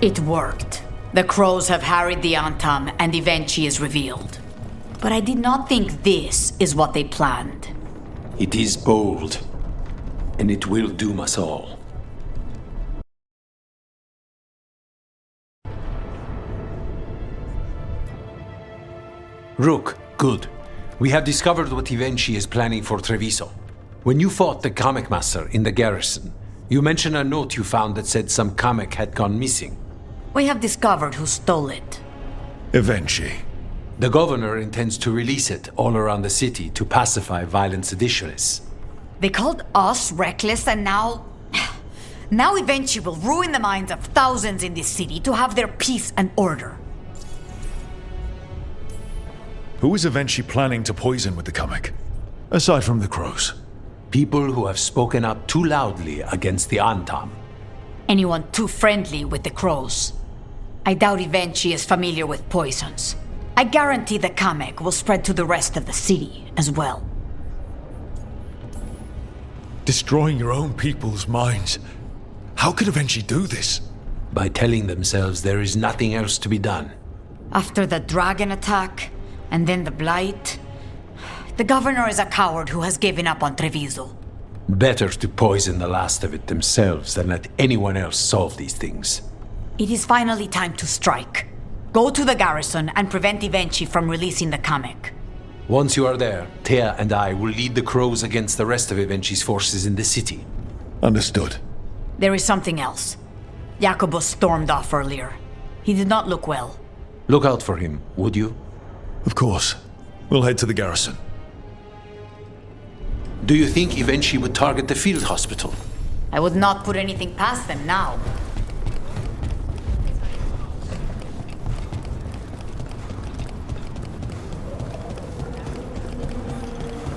It worked. The crows have harried the Antam and Ivenchi is revealed. But I did not think this is what they planned. It is bold, and it will doom us all. Rook, good. We have discovered what Ivenchi is planning for Treviso. When you fought the Kamek Master in the garrison, you mentioned a note you found that said some Kamek had gone missing. We have discovered who stole it. Ivenchi. The governor intends to release it all around the city to pacify violent seditionists. They called us reckless and now... Now Ivenchi will ruin the minds of thousands in this city to have their peace and order. Who is Ivenchi planning to poison with the Kamek? Aside from the crows. People who have spoken up too loudly against the Antam. Anyone too friendly with the crows. I doubt Ivenchi is familiar with poisons. I guarantee the Kamek will spread to the rest of the city as well. Destroying your own people's minds. How could Ivenchi do this? By telling themselves there is nothing else to be done. After the dragon attack, and then the blight, the governor is a coward who has given up on Treviso. Better to poison the last of it themselves than let anyone else solve these things. It is finally time to strike. Go to the garrison and prevent Ivenchi from releasing the Kamek. Once you are there, Thea and I will lead the crows against the rest of Ivenchi's forces in the city. Understood. There is something else. Jacobus stormed off earlier. He did not look well. Look out for him, would you? Of course. We'll head to the garrison. Do you think Ivenchi would target the field hospital? I would not put anything past them now.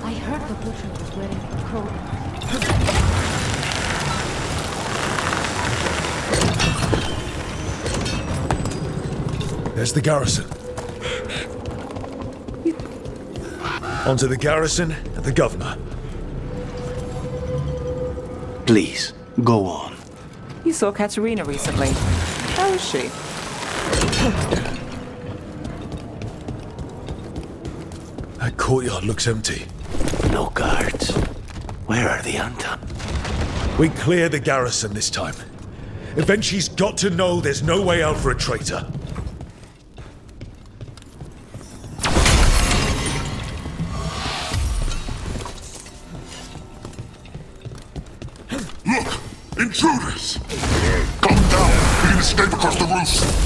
I heard the butcher was wearing a crow. There's the garrison. Onto the garrison and the governor. Please, go on. You saw Katerina recently. How is she? That courtyard looks empty. No guards. Where are the Antam? We clear the garrison this time. Ivenchi's got to know there's no way out for a traitor. Look! Intruders! Come down! We can escape across the roof!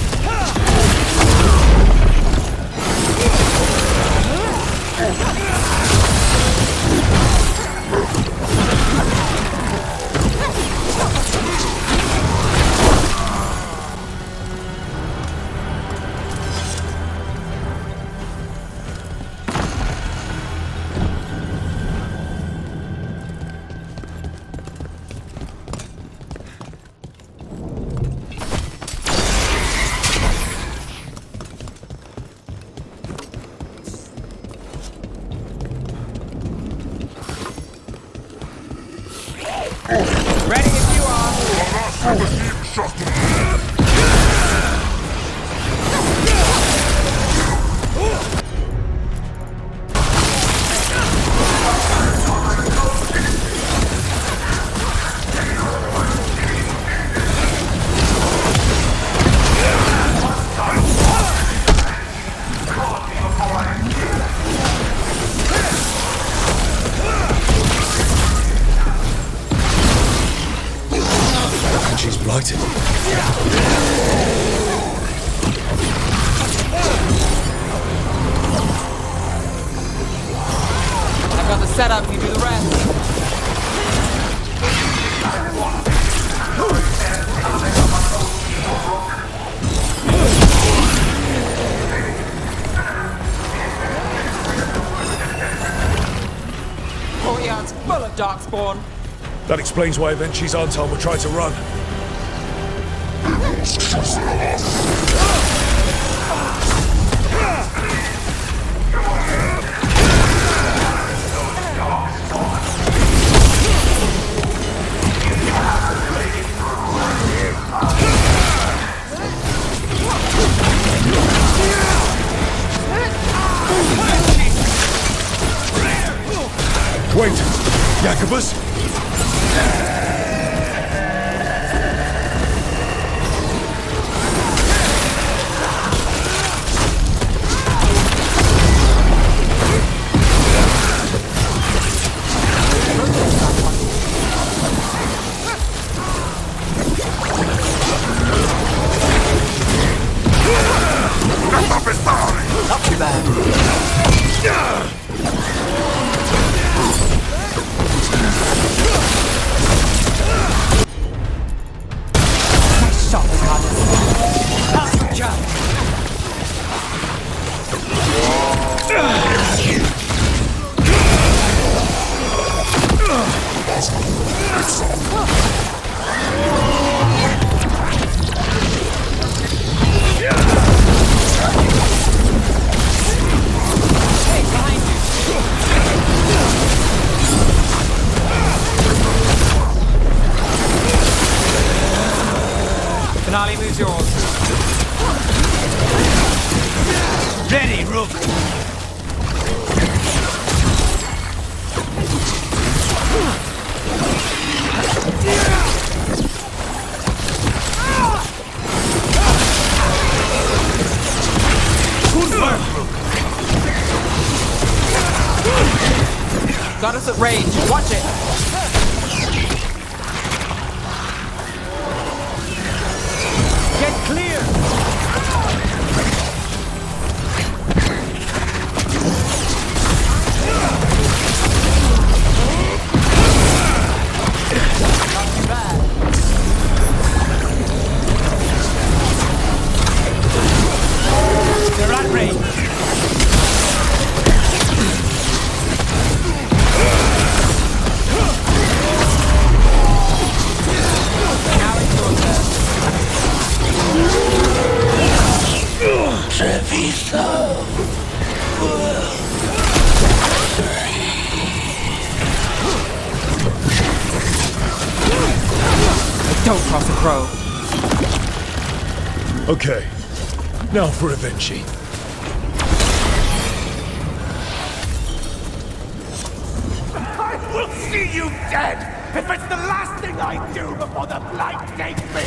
Ready if you are. She's blighted. I've got the setup, you do the rest. Courtyard's full of darkspawn. That explains why Ivenchi's Antam were trying to run. Jacobus? Not too bad. Nice shot, Carlos. How's your job? Hey, behind you. Finale moves yours. Ready, Rook. Good work, Rook. Got us at range. Watch it. Get clear. Not too bad. They're at range. Now it's your turn. Treviso. Don't cross a crow. Okay. Now for Avenchi. I will see you dead if it's the last thing I do before the blight takes me!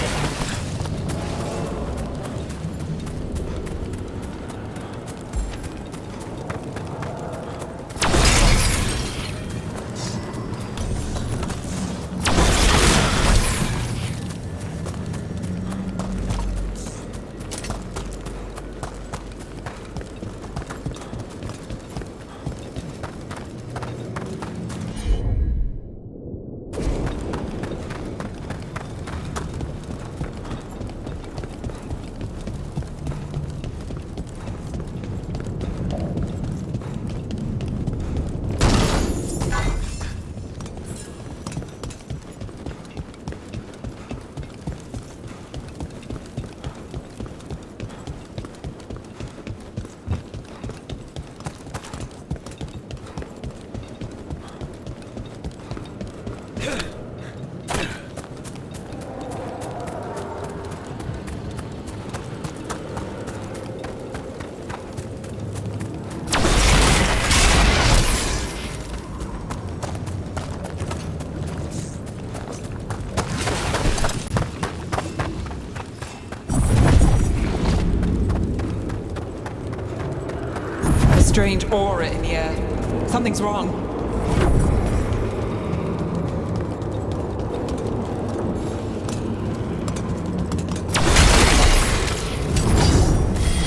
Strange aura in the air. Something's wrong.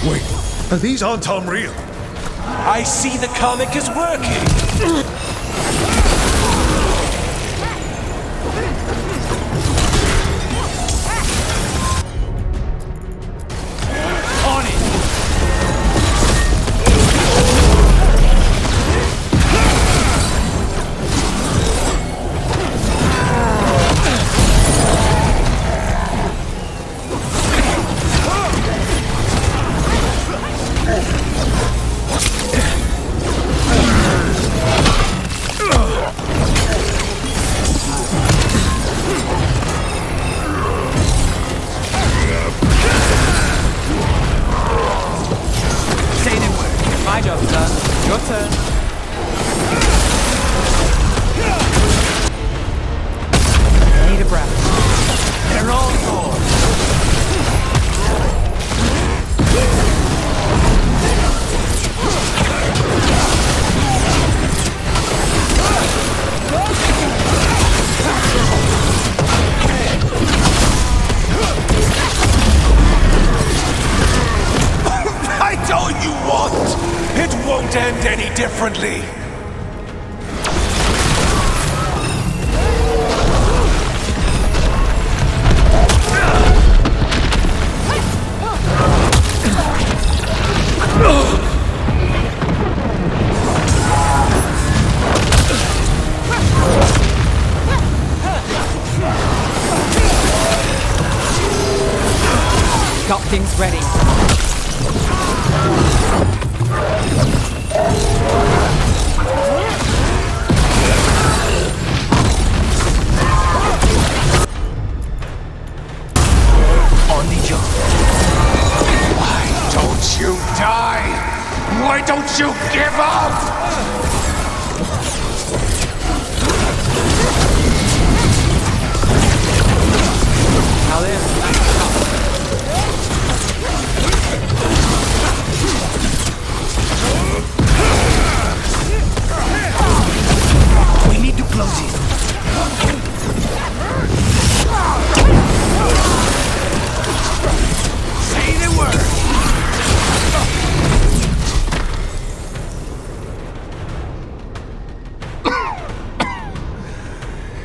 Wait, these aren't unreal. I see the comic is working. any differently. Got things ready. On the job. Why don't you die? Why don't you give up? Now there's We need to close it. Say the word.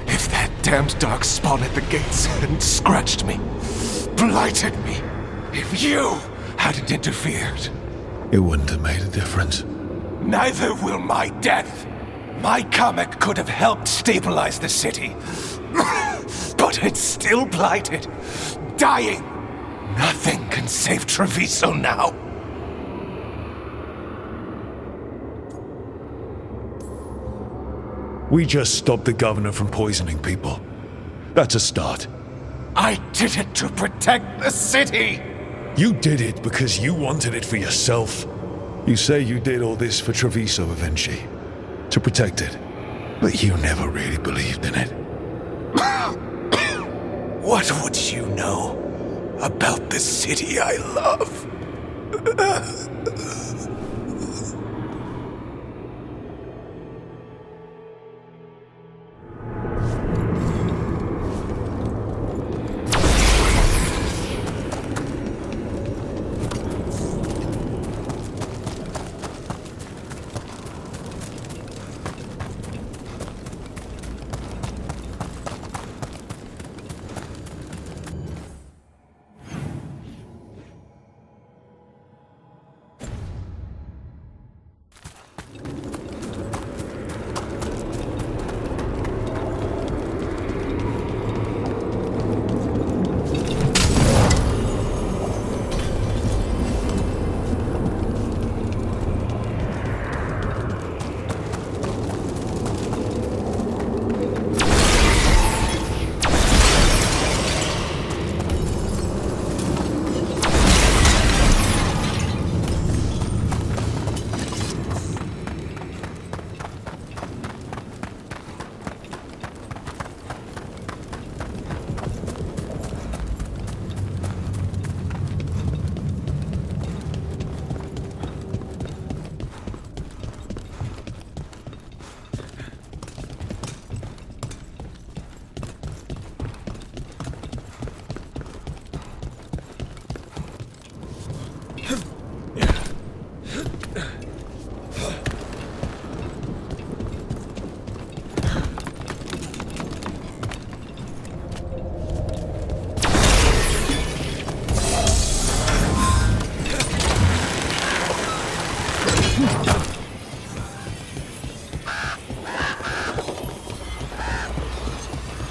If that damned dark spawn at the gates hadn't scratched me, blighted me, if you hadn't interfered, It wouldn't have made a difference. neither will my death. My comet could have helped stabilize the city. But it's still blighted, dying. Nothing can save Treviso now. We just stopped the governor from poisoning people. That's a start. I did it to protect the city. You did it because you wanted it for yourself. You say you did all this for Treviso Vinci, to protect it. But you never really believed in it. What would you know about the city I love?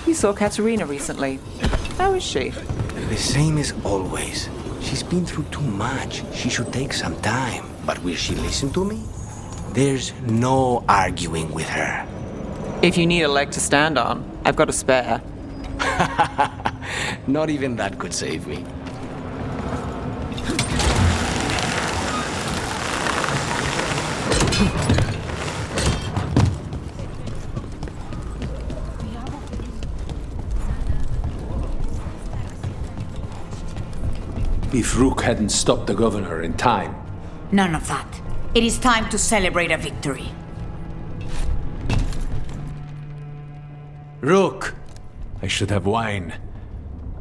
We saw Katerina recently. How is she? The same as always. She's been through too much. She should take some time. But will she listen to me? There's no arguing with her. If you need a leg to stand on, I've got a spare. Not even that could save me. If Rook hadn't stopped the governor in time. None of that. It is time to celebrate a victory. Rook! I should have wine.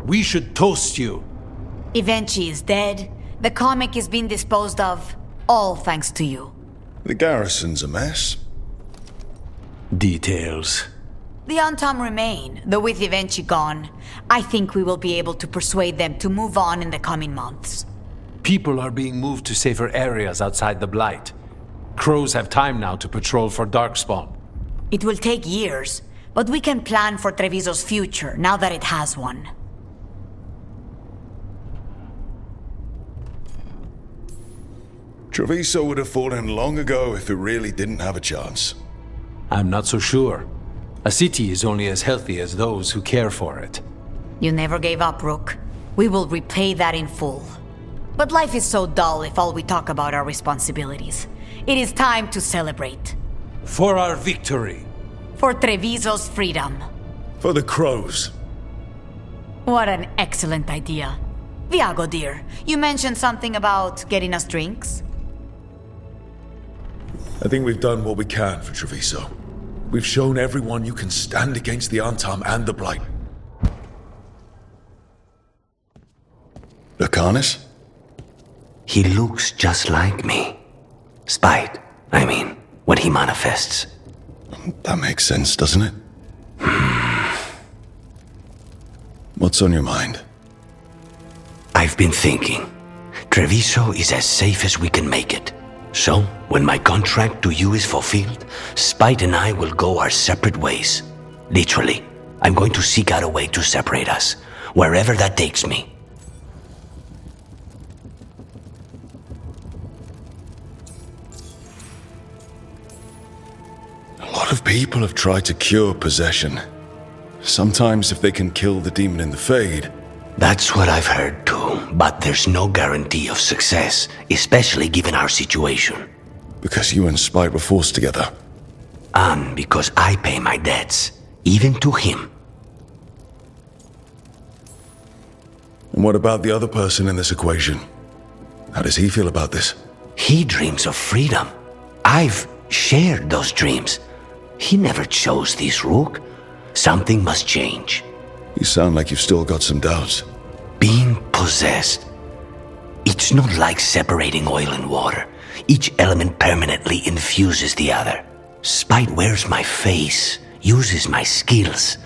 We should toast you. Vinci is dead. The comic is being disposed of. All thanks to you. The garrison's a mess. Details. The Antam remain, though with Ivenchi gone, I think we will be able to persuade them to move on in the coming months. People are being moved to safer areas outside the Blight. Crows have time now to patrol for Darkspawn. It will take years, but we can plan for Treviso's future now that it has one. Treviso would have fallen long ago if it really didn't have a chance. I'm not so sure. A city is only as healthy as those who care for it. You never gave up, Rook. We will repay that in full. But life is so dull if all we talk about are responsibilities. It is time to celebrate. For our victory. For Treviso's freedom. For the crows. What an excellent idea. Viago, dear, you mentioned something about getting us drinks? I think we've done what we can for Treviso. We've shown everyone you can stand against the Antam and the Blight. Lucanus? He looks just like me. Spite, I mean, when he manifests. That makes sense, doesn't it? What's on your mind? I've been thinking. Treviso is as safe as we can make it. So, when my contract to you is fulfilled, Spite and I will go our separate ways. Literally, I'm going to seek out a way to separate us, wherever that takes me. A lot of people have tried to cure possession. Sometimes if they can kill the demon in the Fade. That's what I've heard too, but there's no guarantee of success, especially given our situation. Because you and Spite were forced together. And because I pay my debts, even to him. And what about the other person in this equation? How does he feel about this? He dreams of freedom. I've shared those dreams. He never chose this, Rook. Something must change. You sound like you've still got some doubts. Being possessed. It's not like separating oil and water. Each element permanently infuses the other. Spite wears my face, uses my skills.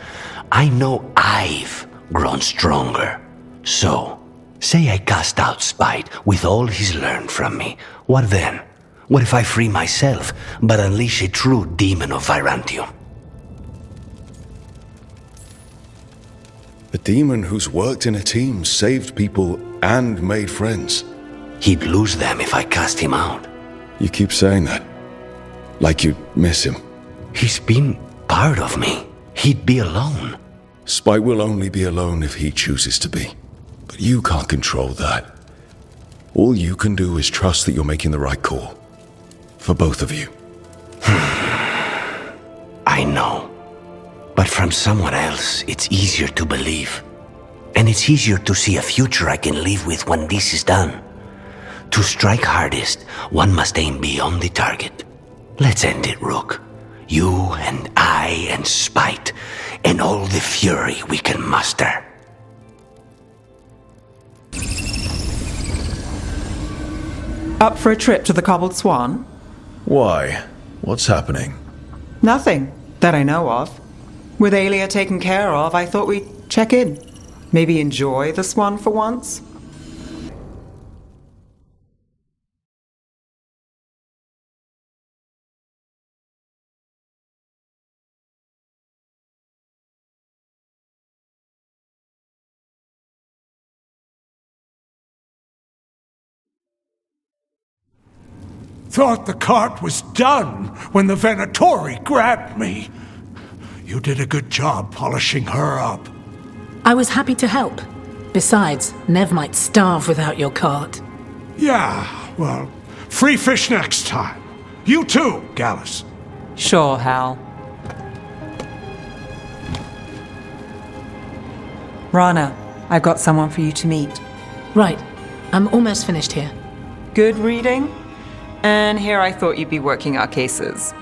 I know I've grown stronger. So, say I cast out Spite with all he's learned from me. What then? What if I free myself, but unleash a true demon of Virantium? A demon who's worked in a team, saved people, and made friends. He'd lose them if I cast him out. You keep saying that. Like you miss him. He's been part of me. He'd be alone. Spite will only be alone if he chooses to be. But you can't control that. All you can do is trust that you're making the right call. For both of you. I know. But from someone else, it's easier to believe. And it's easier to see a future I can live with when this is done. To strike hardest, one must aim beyond the target. Let's end it, Rook. You and I and Spite, and all the fury we can muster. Up for a trip to the Cobbled Swan? Why? What's happening? Nothing that I know of. With Aelia taken care of, I thought we'd check in. Maybe enjoy the Swan for once? Thought the cart was done when the Venatori grabbed me. You did a good job polishing her up. I was happy to help. Besides, Nev might starve without your cart. Yeah, well, free fish next time. You too, Gallus. Sure, Hal. Rana, I've got someone for you to meet. Right. I'm almost finished here. Good reading? And here I thought you'd be working our cases.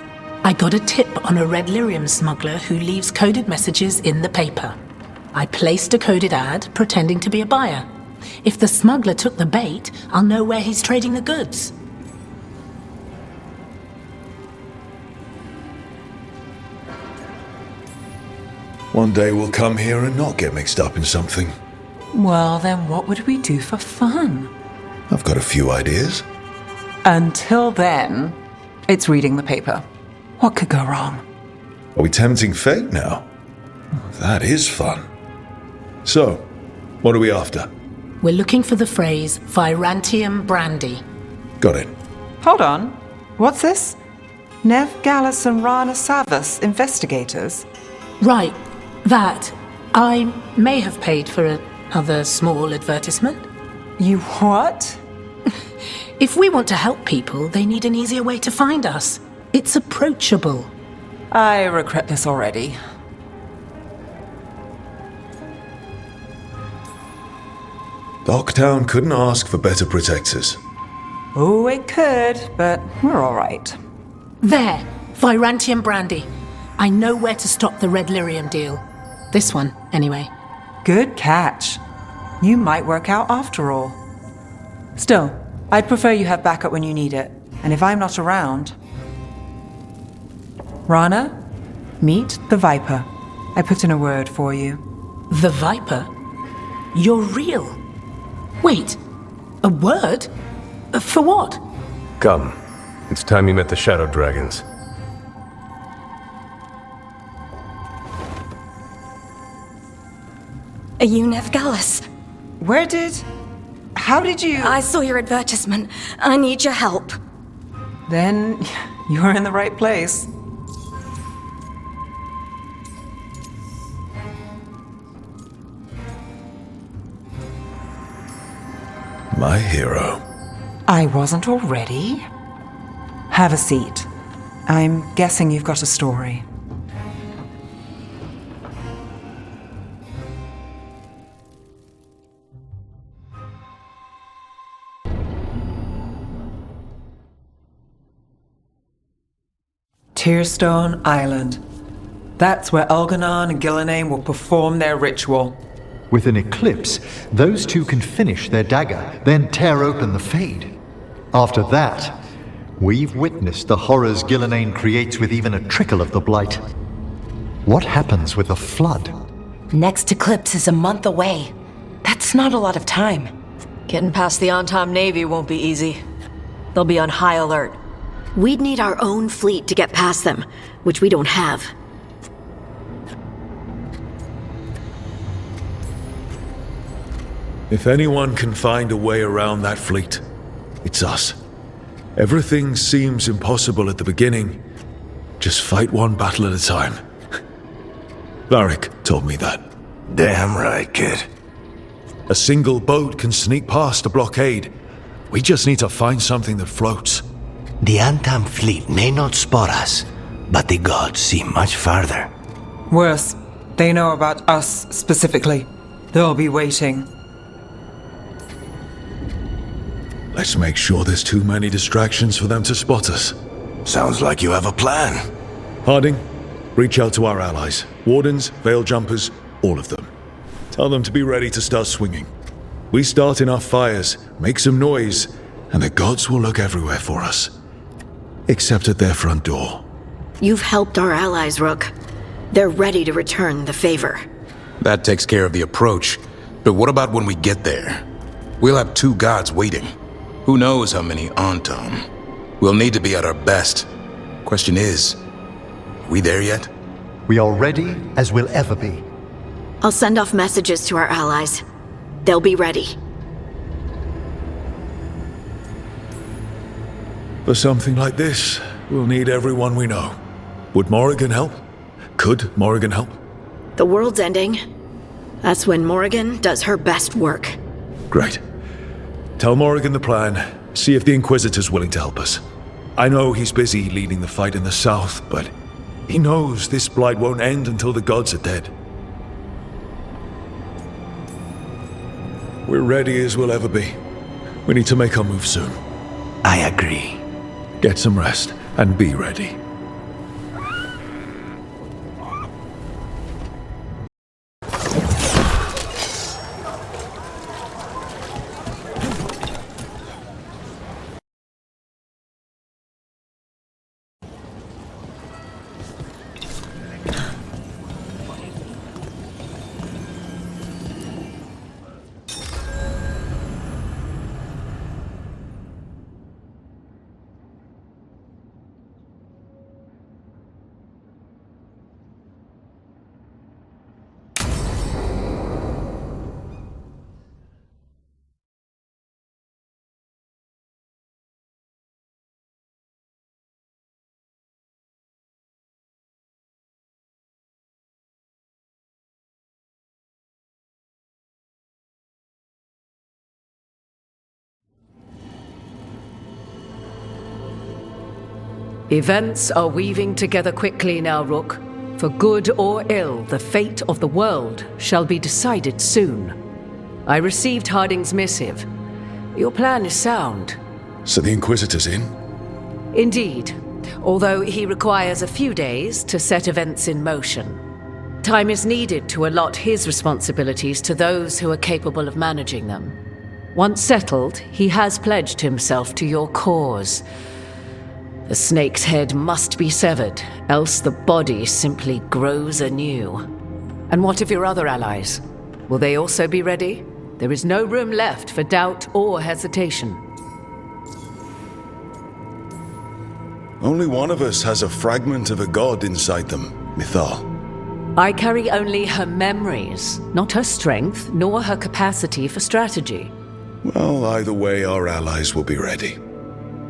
I got a tip on a red lyrium smuggler who leaves coded messages in the paper. I placed a coded ad pretending to be a buyer. If the smuggler took the bait, I'll know where he's trading the goods. One day we'll come here and not get mixed up in something. Well, then what would we do for fun? I've got a few ideas. Until then, it's reading the paper. What could go wrong? Are we tempting fate now? That is fun. So, what are we after? We're looking for the phrase Virantium brandy. Got it. Hold on. What's this? Nev Gallus and Rana Savas, investigators? Right, that. I may have paid for another small advertisement. You what? If we want to help people, they need an easier way to find us. It's approachable. I regret this already. Docktown couldn't ask for better protectors. Oh, it could, but we're all right. There, Virantium brandy. I know where to stop the red lyrium deal. This one, anyway. Good catch. You might work out after all. Still, I'd prefer you have backup when you need it. And if I'm not around... Rana, meet the Viper. I put in a word for you. The Viper? You're real? Wait, a word? For what? Come. It's time you met the Shadow Dragons. Are you Nev Gallus? How did you... I saw your advertisement. I need your help. Then you're in the right place. My hero. I wasn't already. Have a seat. I'm guessing you've got a story. Tearstone Island. That's where Elganon and Gillenane will perform their ritual. With an eclipse, those two can finish their dagger, then tear open the Fade. After that, we've witnessed the horrors Gillenane creates with even a trickle of the Blight. What happens with a flood? Next eclipse is a month away. That's not a lot of time. Getting past the Antom Navy won't be easy. They'll be on high alert. We'd need our own fleet to get past them, which we don't have. If anyone can find a way around that fleet, it's us. Everything seems impossible at the beginning. Just fight one battle at a time. Varric told me that. Damn right, kid. A single boat can sneak past a blockade. We just need to find something that floats. The Antam fleet may not spot us, but the gods see much farther. Worse, they know about us specifically. They'll be waiting. Let's make sure there's too many distractions for them to spot us. Sounds like you have a plan. Harding, reach out to our allies. Wardens, Veil Jumpers, all of them. Tell them to be ready to start swinging. We start enough fires, make some noise, and the gods will look everywhere for us. Except at their front door. You've helped our allies, Rook. They're ready to return the favor. That takes care of the approach. But what about when we get there? We'll have two gods waiting. Who knows how many Antom? We'll need to be at our best. Question is, are we there yet? We are ready as we'll ever be. I'll send off messages to our allies. They'll be ready. For something like this, we'll need everyone we know. Would Morrigan help? Could Morrigan help? The world's ending. That's when Morrigan does her best work. Great. Tell Morrigan the plan. See if the Inquisitor's willing to help us. I know he's busy leading the fight in the south, but he knows this blight won't end until the gods are dead. We're ready as we'll ever be. We need to make our move soon. I agree. Get some rest, and be ready. Events are weaving together quickly now, Rook. For good or ill, the fate of the world shall be decided soon. I received Harding's missive. Your plan is sound. So the Inquisitor's in? Indeed, although he requires a few days to set events in motion. Time is needed to allot his responsibilities to those who are capable of managing them. Once settled, he has pledged himself to your cause. The snake's head must be severed, else the body simply grows anew. And what of your other allies? Will they also be ready? There is no room left for doubt or hesitation. Only one of us has a fragment of a god inside them, Mythal. I carry only her memories, not her strength, nor her capacity for strategy. Well, either way, our allies will be ready.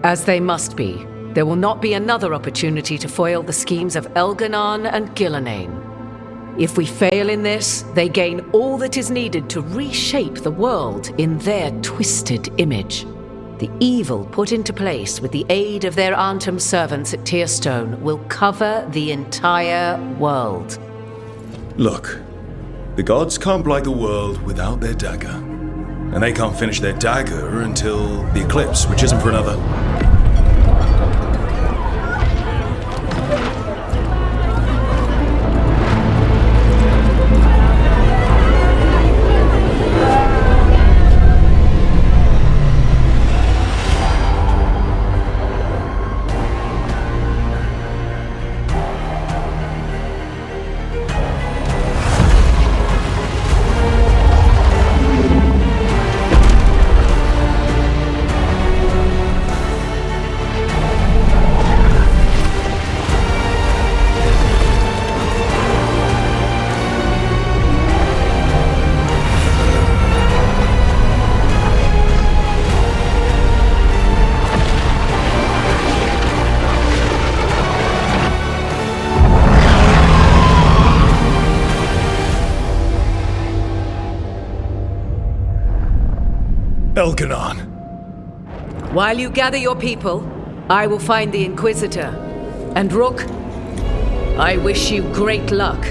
As they must be. There will not be another opportunity to foil the schemes of Elganon and Gillenane. If we fail in this, they gain all that is needed to reshape the world in their twisted image. The evil put into place with the aid of their Antum servants at Tearstone will cover the entire world. Look, the gods can't blight the world without their dagger. And they can't finish their dagger until the eclipse, which isn't for another... Elganon. While you gather your people, I will find the Inquisitor. And Rook, I wish you great luck.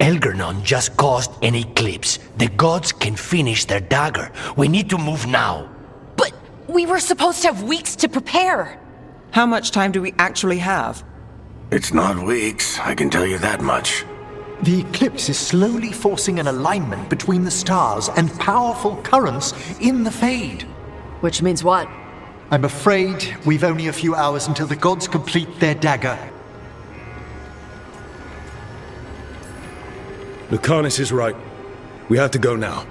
Elganon just caused an eclipse. The gods can finish their dagger. We need to move now. But we were supposed to have weeks to prepare. How much time do we actually have? It's not weeks, I can tell you that much. The eclipse is slowly forcing an alignment between the stars and powerful currents in the Fade. Which means what? I'm afraid we've only a few hours until the gods complete their dagger. Lucanus is right. We have to go now.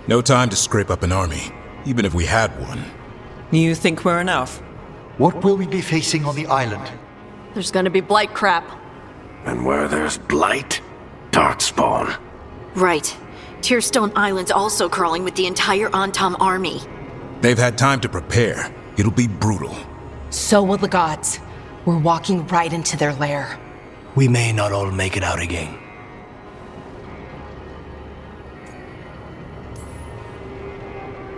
No time to scrape up an army, even if we had one. You think we're enough? What will we be facing on the island? There's gonna be blight crap. And where there's blight, darkspawn. Right. Tearstone Island's also crawling with the entire Antom army. They've had time to prepare. It'll be brutal. So will the gods. We're walking right into their lair. We may not all make it out again.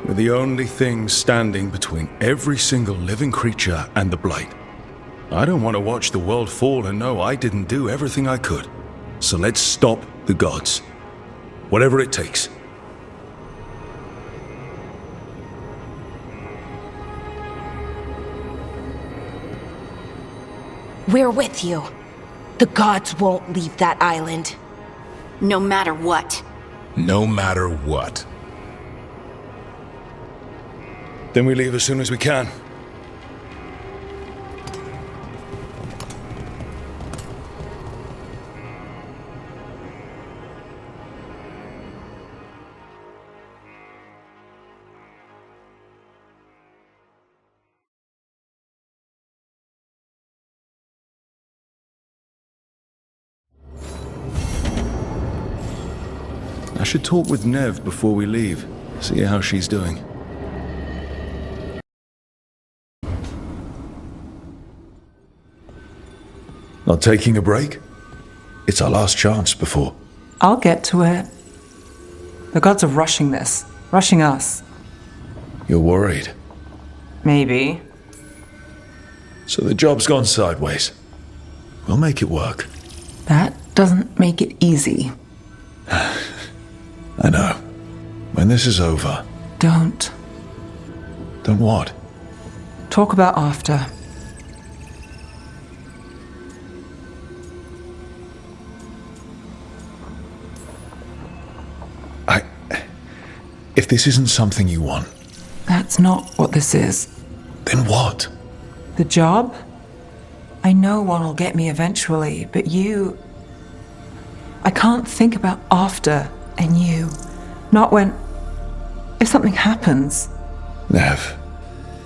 We're the only thing standing between every single living creature and the Blight. I don't want to watch the world fall and know I didn't do everything I could. So let's stop the gods. Whatever it takes. We're with you. The gods won't leave that island. No matter what. No matter what. Then we leave as soon as we can. I should talk with Nev before we leave, see how she's doing. Not taking a break? It's our last chance before. I'll get to it. The gods are rushing this. Rushing us. You're worried? Maybe. So the job's gone sideways. We'll make it work. That doesn't make it easy. I know. When this is over... Don't. Don't what? Talk about after. If this isn't something you want... That's not what this is. Then what? The job? I know one will get me eventually, but you... I can't think about after and you. Not when... If something happens. Nev.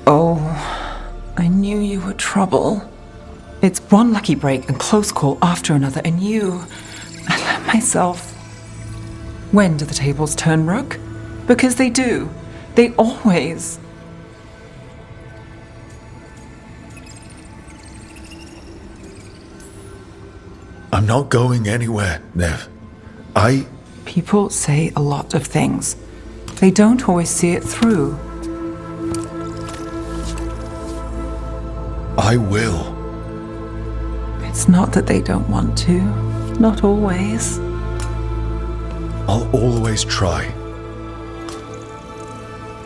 Oh, I knew you were trouble. It's one lucky break and close call after another, and you... I let myself... When do the tables turn, Rook? Because they do. They always... I'm not going anywhere, Nev. People say a lot of things. They don't always see it through. I will. It's not that they don't want to. Not always. I'll always try.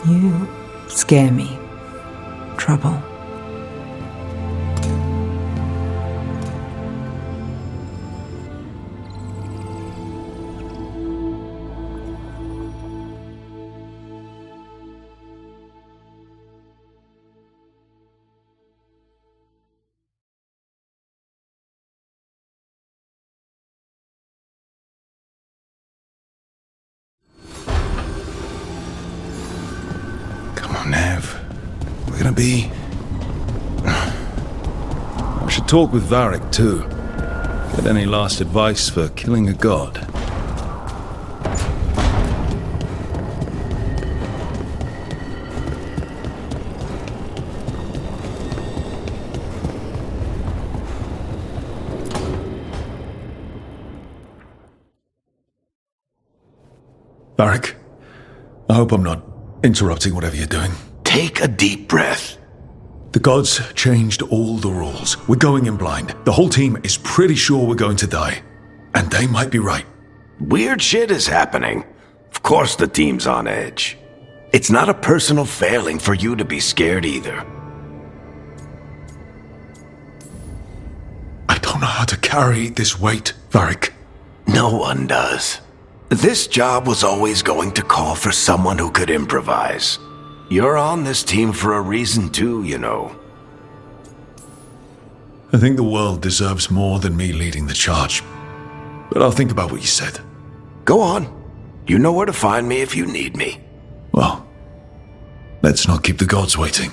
You scare me. Trouble. Nev, we're gonna be... I should talk with Varric too. Get any last advice for killing a god. Varric, I hope I'm not interrupting whatever you're doing. Take a deep breath. The gods changed all the rules. We're going in blind. The whole team is pretty sure we're going to die. And they might be right. Weird shit is happening. Of course the team's on edge. It's not a personal failing for you to be scared either. I don't know how to carry this weight, Varric. No one does. This job was always going to call for someone who could improvise. You're on this team for a reason too, you know. I think the world deserves more than me leading the charge. But I'll think about what you said. Go on. You know where to find me if you need me. Well, let's not keep the gods waiting.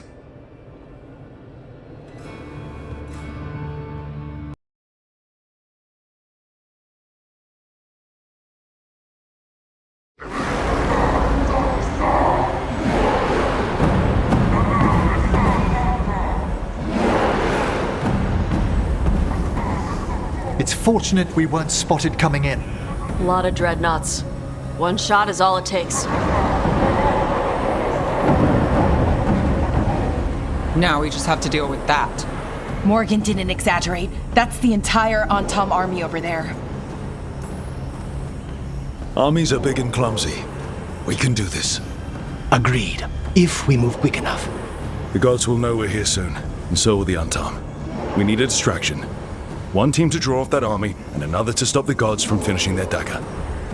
It's fortunate we weren't spotted coming in. A lot of dreadnoughts. One shot is all it takes. Now we just have to deal with that. Morgan didn't exaggerate. That's the entire Antom army over there. Armies are big and clumsy. We can do this. Agreed. If we move quick enough. The gods will know we're here soon, and so will the Antom. We need a distraction. One team to draw off that army, and another to stop the gods from finishing their dagger.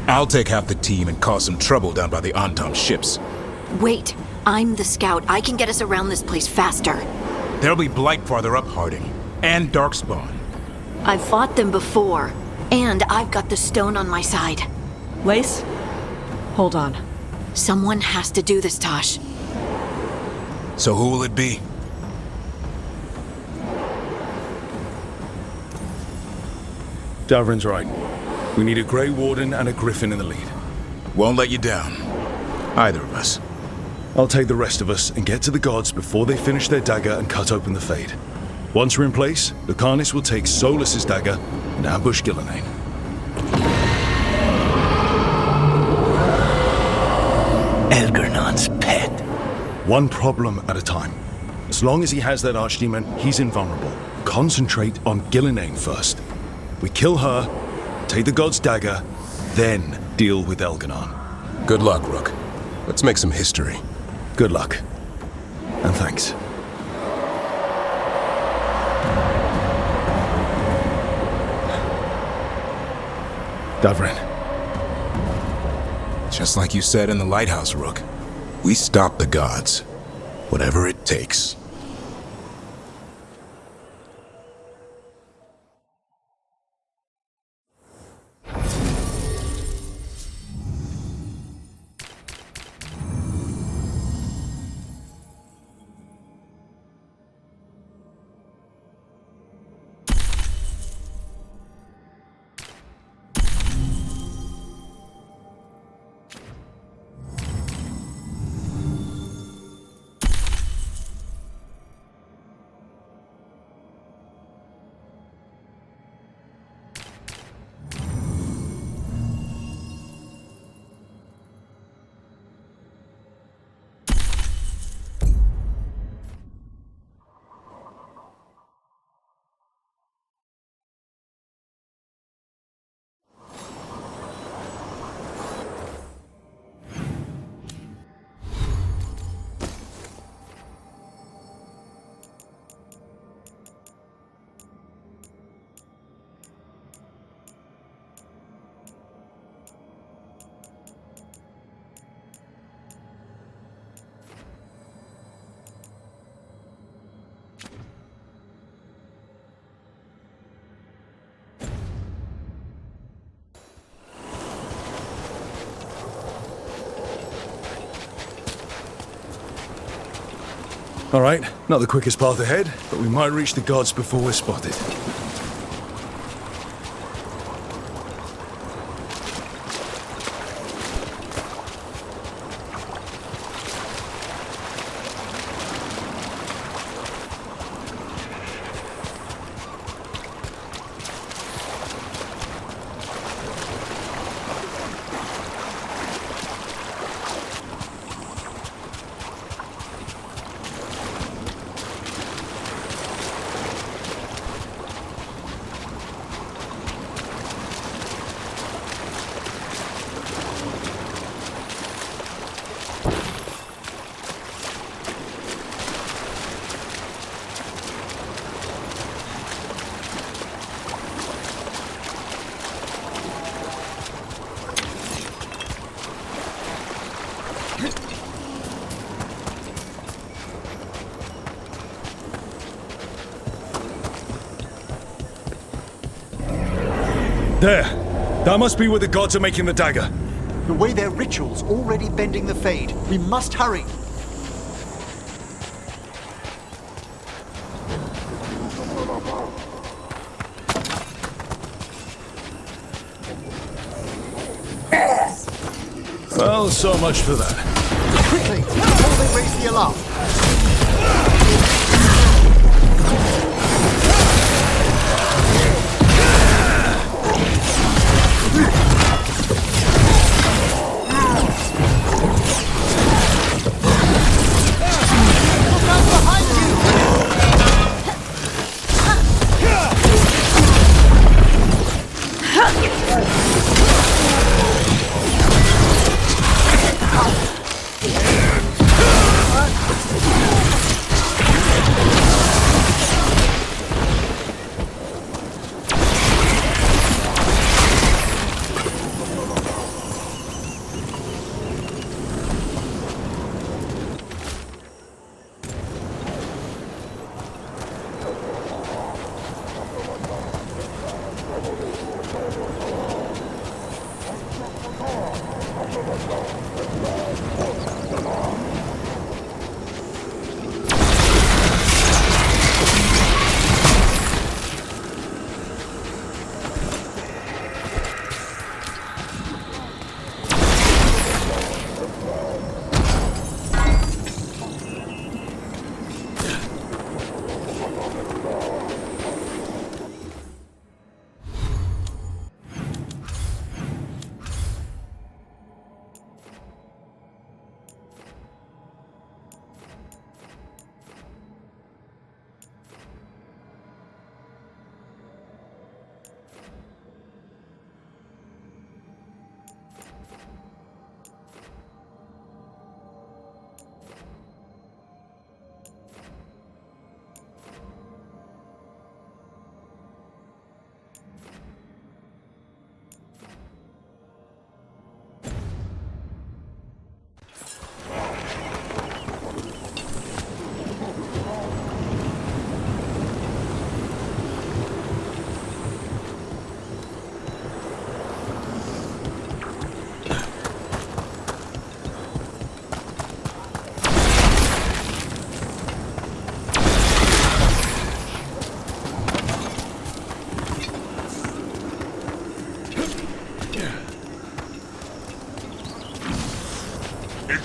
I'll take half the team and cause some trouble down by the Antom ships. Wait, I'm the scout. I can get us around this place faster. There'll be Blight farther up, Harding. And Darkspawn. I've fought them before. And I've got the stone on my side. Lace? Hold on. Someone has to do this, Tosh. So who will it be? Davrin's right. We need a Grey Warden and a Griffin in the lead. Won't let you down. Either of us. I'll take the rest of us and get to the gods before they finish their dagger and cut open the Fade. Once we're in place, Lucanus will take Solus's dagger and ambush Gillenane. Elgernon's pet. One problem at a time. As long as he has that archdemon, he's invulnerable. Concentrate on Gillenane first. We kill her, take the god's dagger, then deal with Elgernon. Good luck, Rook. Let's make some history. Good luck. And thanks. Davrin. Just like you said in the lighthouse, Rook. We stop the gods. Whatever it takes. All right, not the quickest path ahead, but we might reach the gods before we're spotted. There! That must be where the gods are making the dagger. The way their ritual's already bending the Fade. We must hurry. Well, so much for that. Quickly, before they raise the alarm.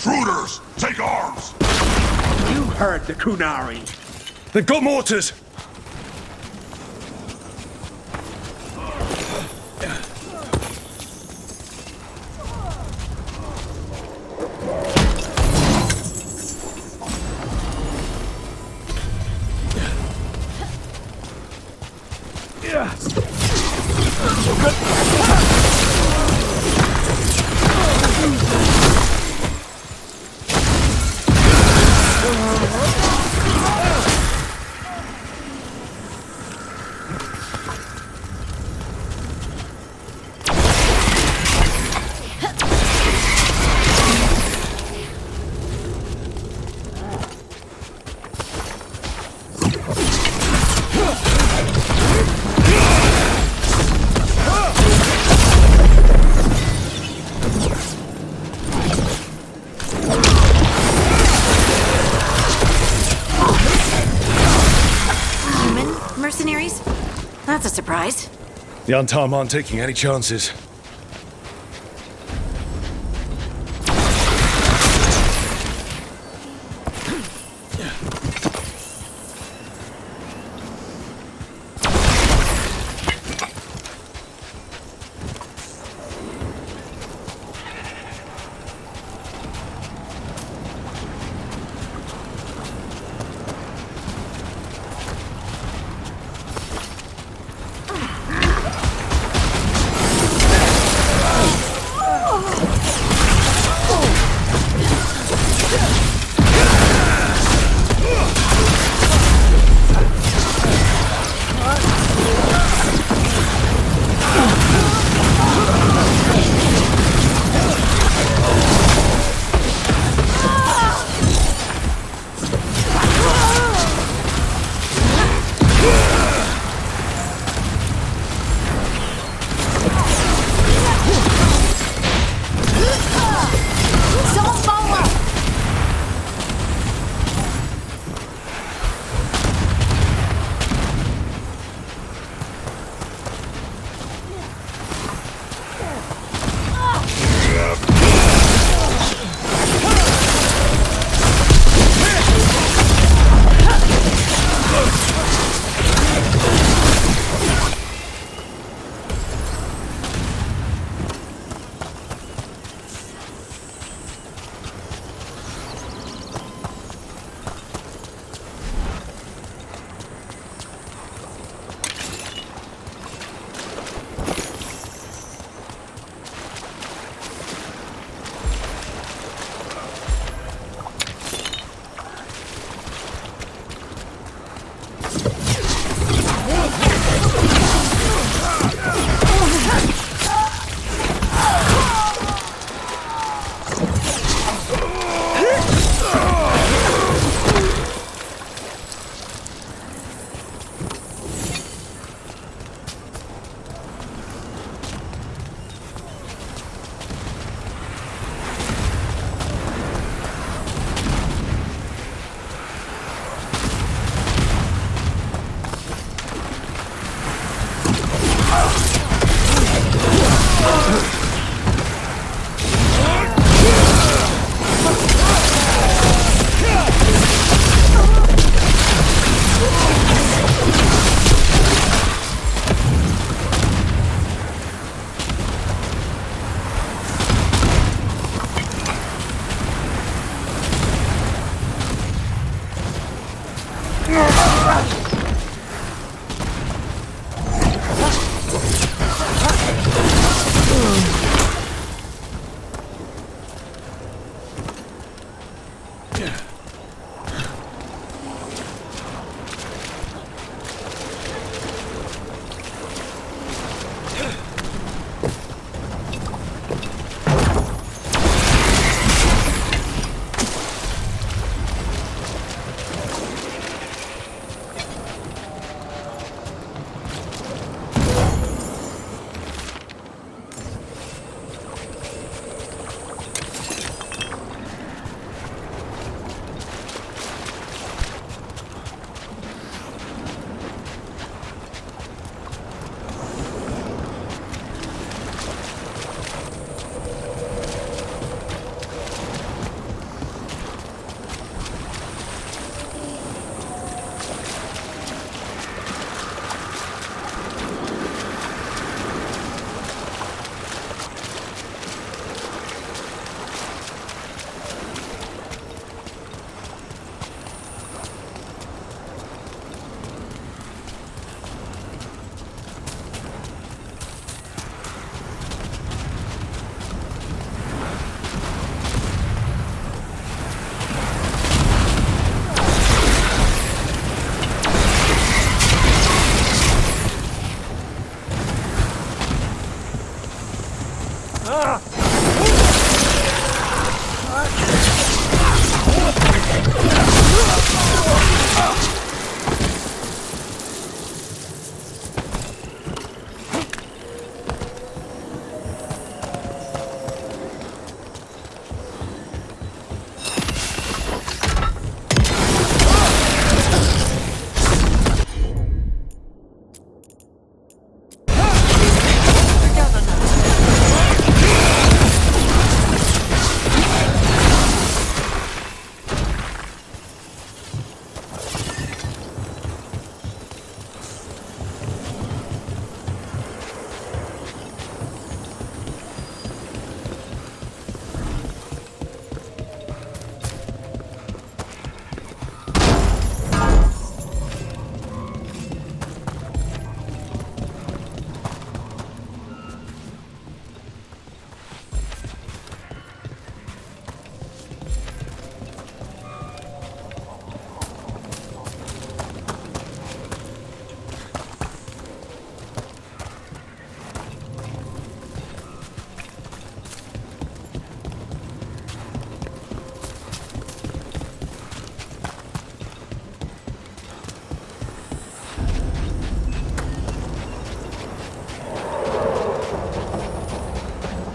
Intruders! Take arms! You heard the Kunari. They've got mortars! That's a surprise. The Antam aren't taking any chances.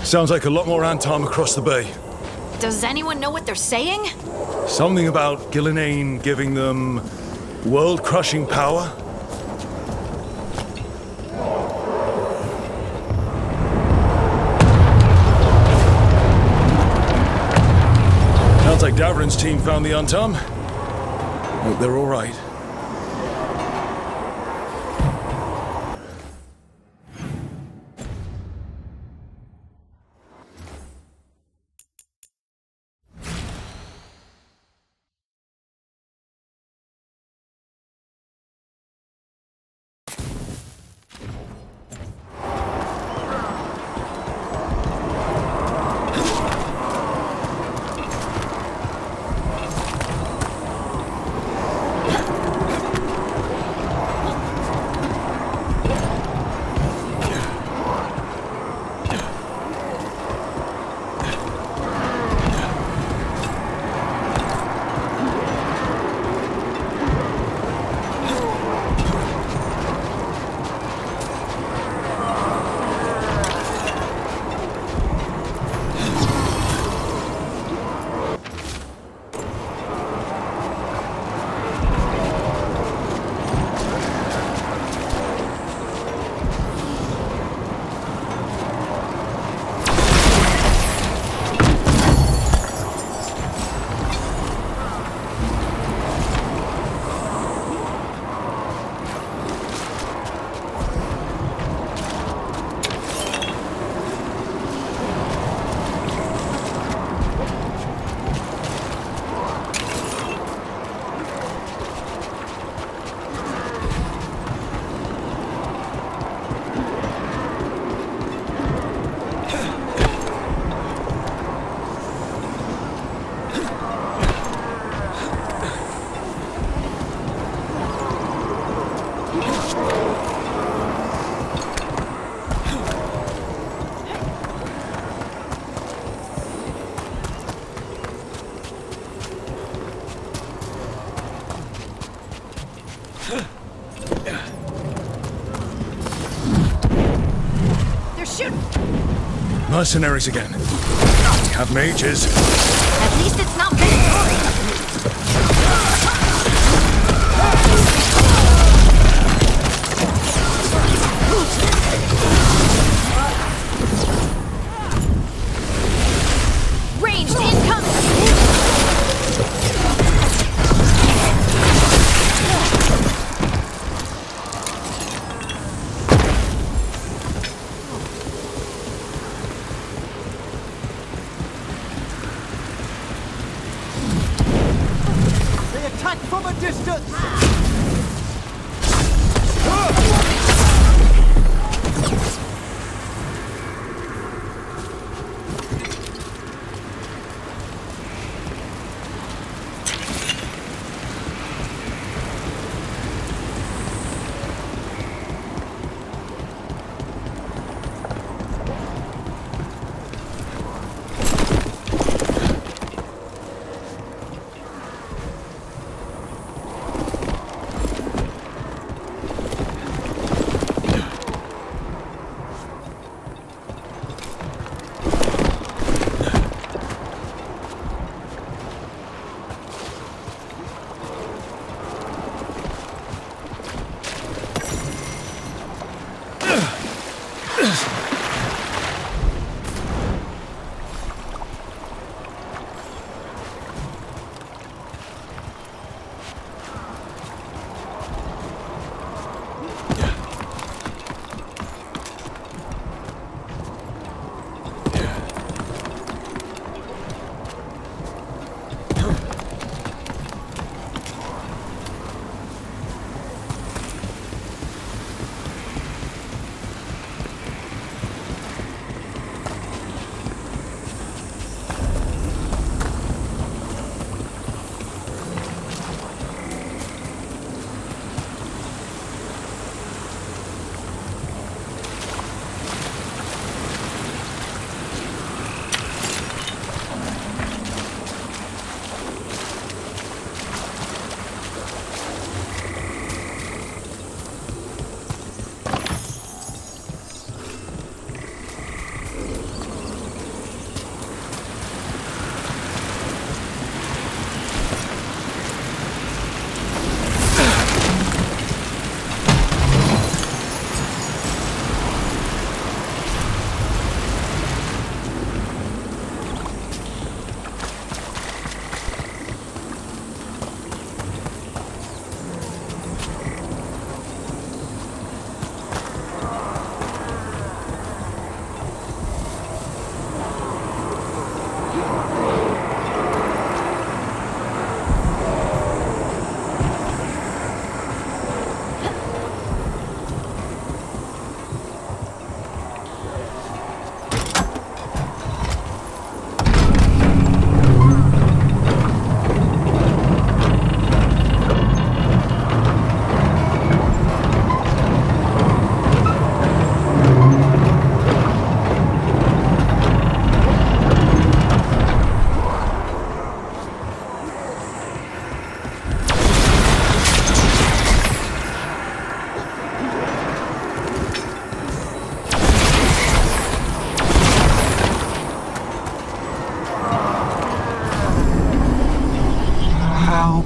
Sounds like a lot more Antom across the bay. Does anyone know what they're saying? Something about Gillenane giving them world-crushing power? Sounds like Davrin's team found the Antom. Hope they're all right. Mercenaries again. We have mages. At least it's not Veilguard. Ranged incoming! They attack from a distance!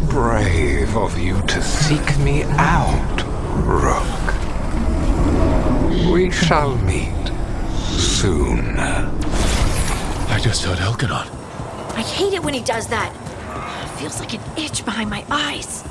Brave of you to seek me out, Rook. We shall meet soon. I just heard Elkanot. I hate it when he does that. It feels like an itch behind my eyes.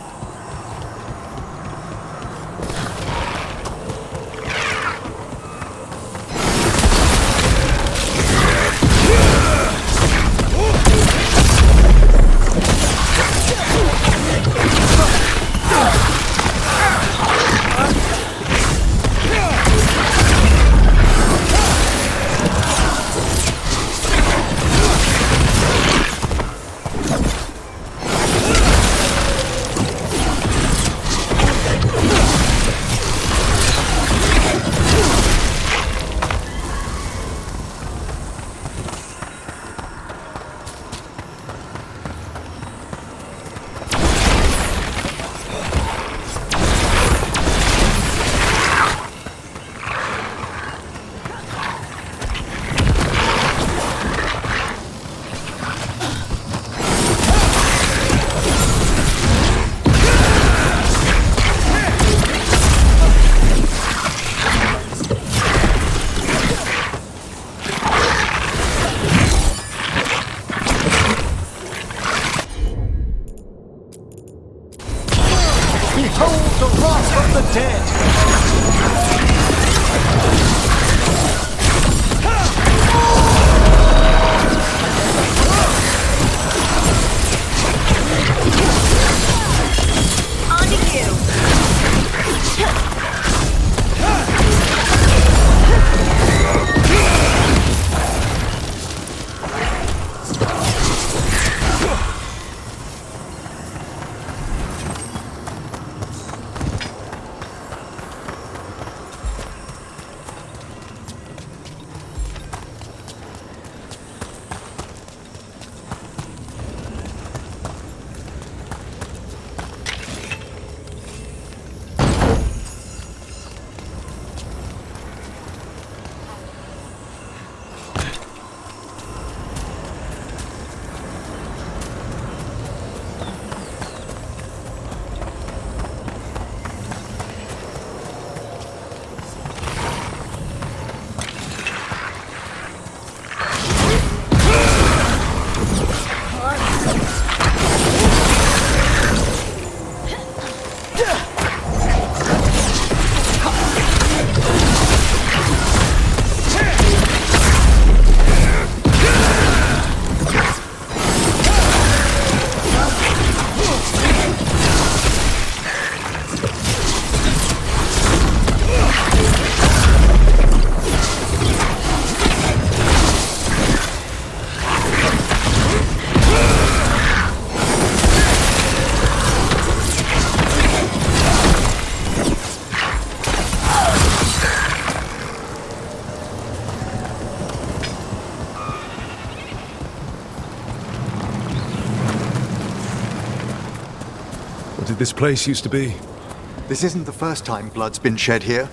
dead! On to you! What did this place used to be? This isn't the first time blood's been shed here.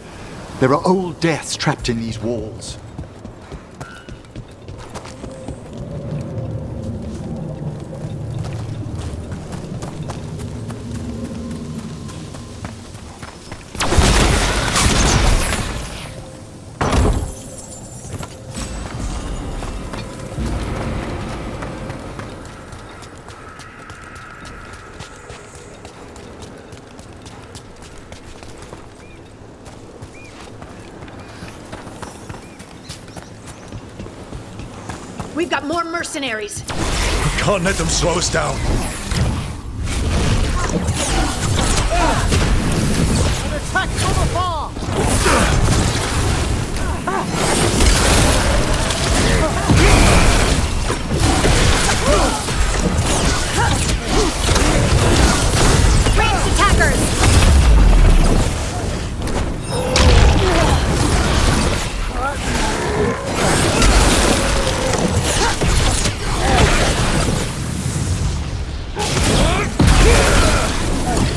There are old deaths trapped in these walls. We've got more mercenaries. We can't let them slow us down. An attack from afar! Ranged attackers!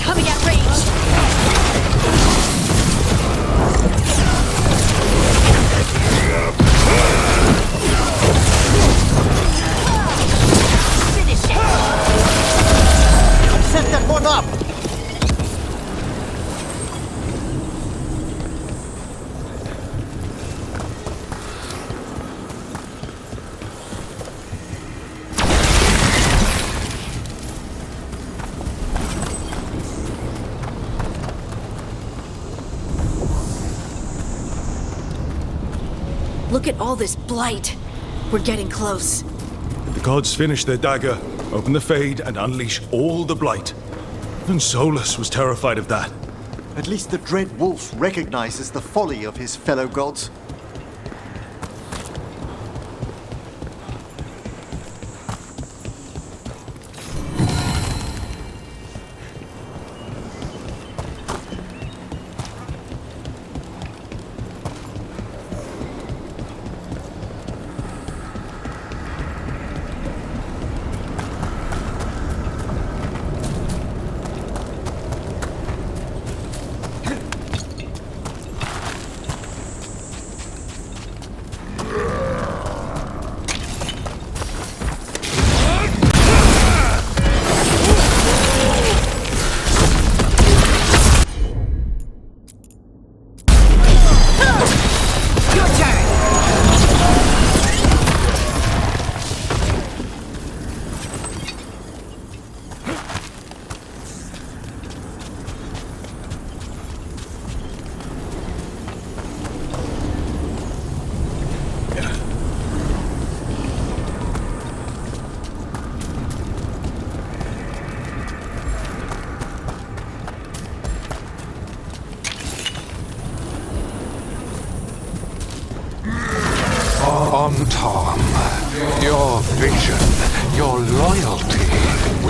Coming at range! Finish it! Set that one up! Look at all this blight. We're getting close. The gods finish their dagger, open the Fade, and unleash all the blight. Even Solus was terrified of that. At least the Dread Wolf recognizes the folly of his fellow gods.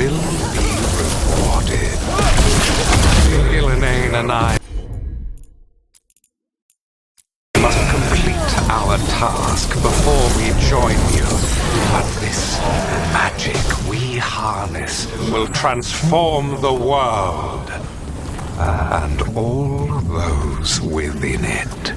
will be rewarded. Ghilanane and I must complete our task before we join you. But this magic we harness will transform the world and all those within it.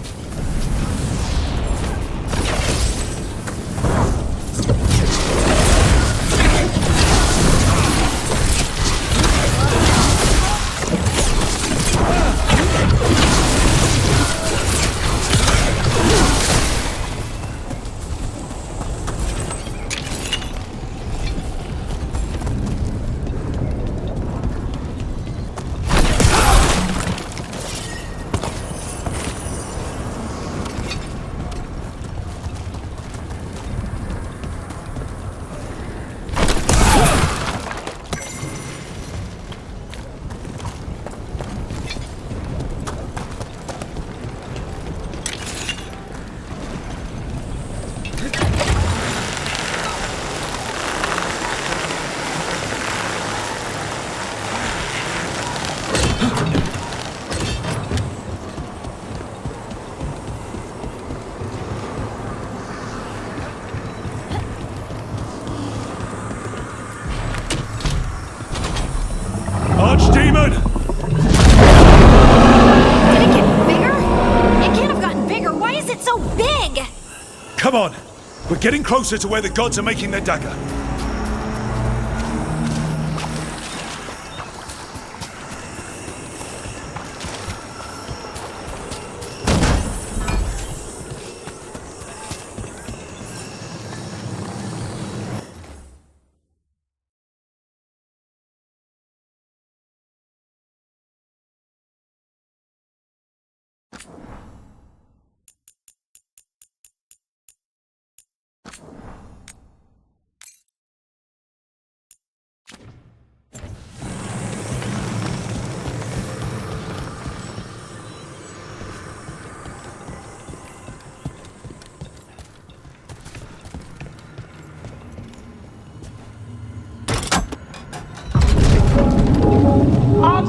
Archdemon! Did it get bigger? It can't have gotten bigger. Why is it so big? Come on! We're getting closer to where the gods are making their dagger.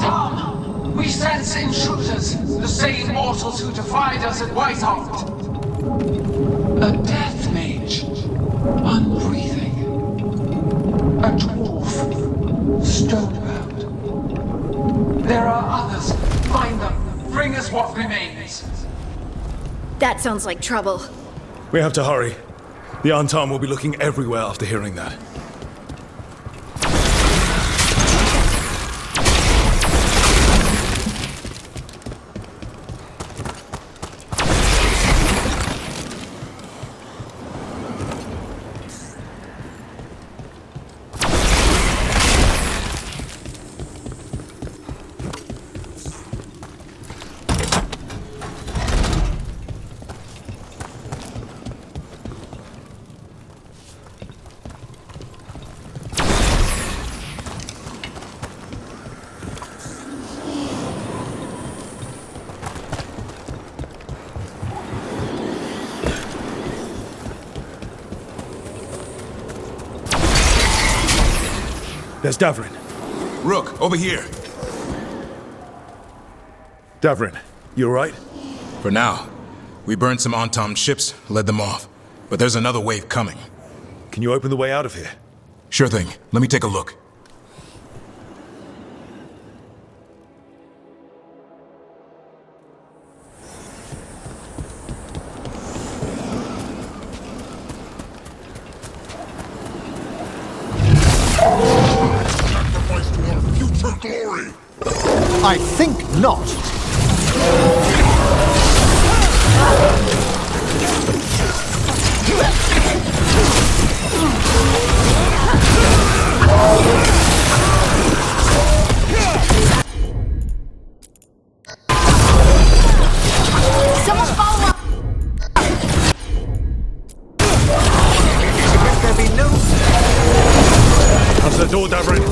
Tom! We sense intruders, the same mortals who defied us at Whitehart. A death mage, unbreathing. A dwarf, stonebound. There are others. Find them. Bring us what remains. That sounds like trouble. We have to hurry. The Antam will be looking everywhere after hearing that. There's Davrin. Rook, over here. Davrin, you alright? For now. We burned some Antom ships, led them off. But there's another wave coming. Can you open the way out of here? Sure thing. Let me take a look. I think not. Someone follow up! There be no... How's the door, Davrin?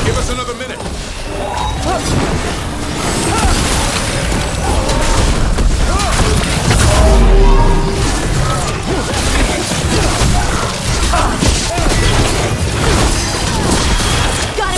Give us another minute. Got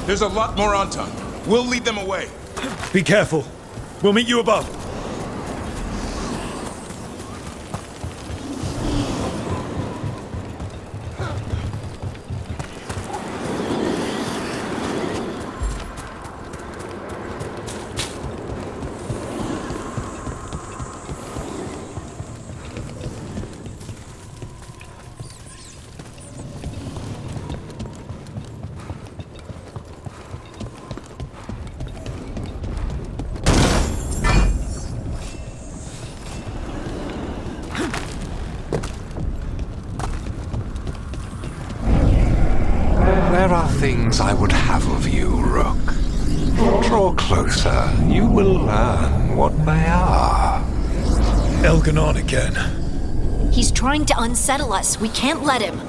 There's a lot more Anton. We'll lead them away. Be careful. We'll meet you above. There are things I would have of you, Rook. Draw closer. You will learn what they are. Elganon again. He's trying to unsettle us. We can't let him.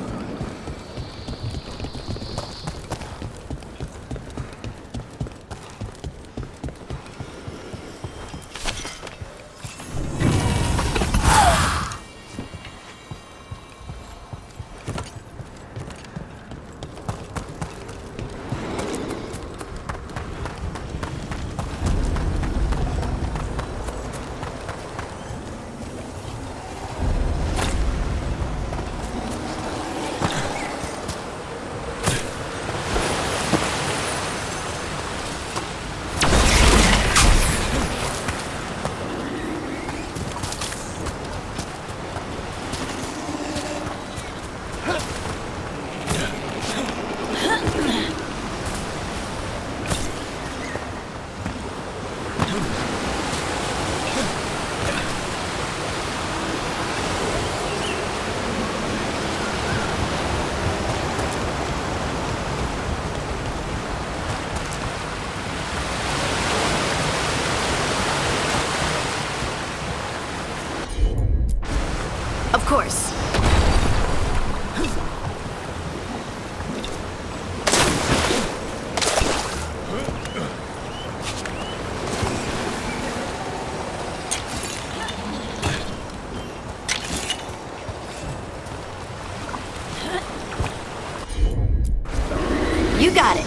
Of course. You got it.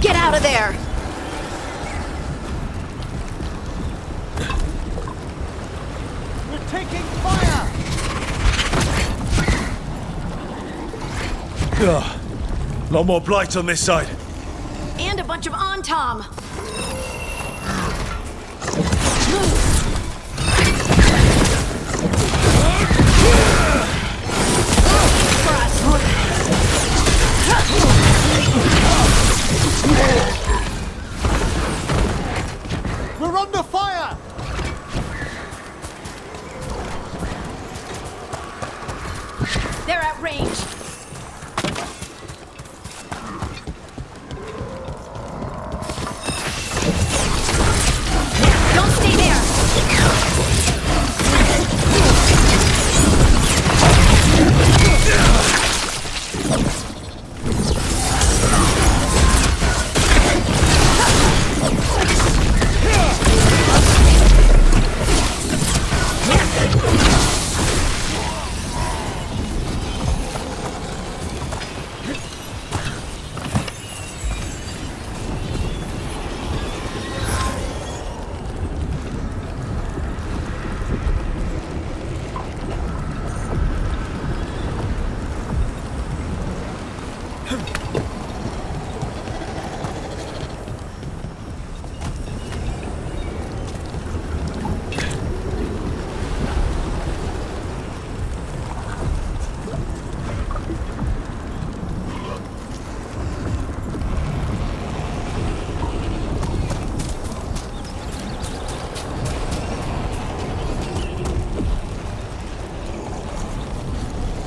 Get out of there! We're taking fire! Ugh. A lot more blight on this side. And a bunch of Antom! We're under fire! They're at range.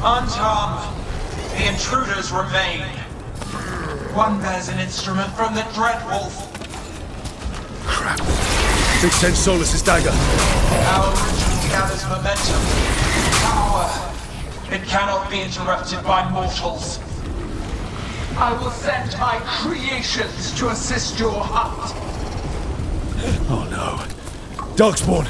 Untom, the intruders remain. One bears an instrument from the Dreadwolf. Crap. Big Sense Solus's dagger. Our ritual gathers momentum. Power. It cannot be interrupted by mortals. I will send my creations to assist your hunt. Oh no. Darkspawn!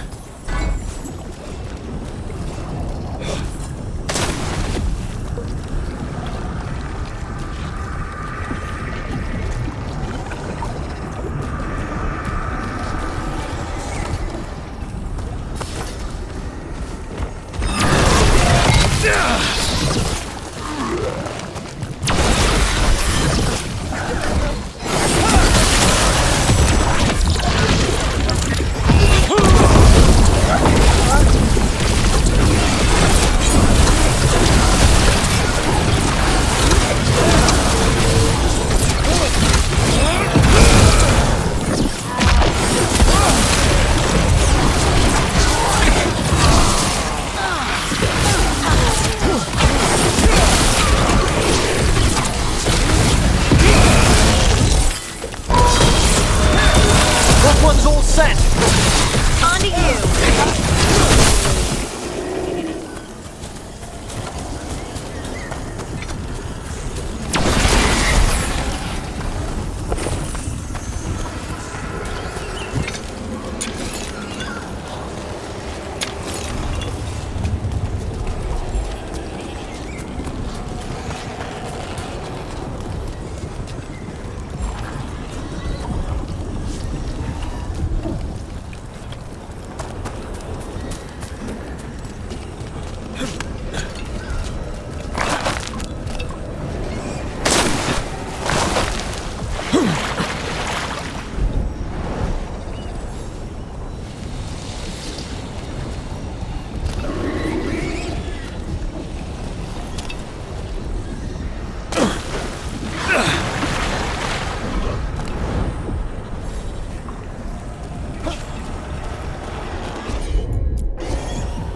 One's all set. On to you.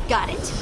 Got it.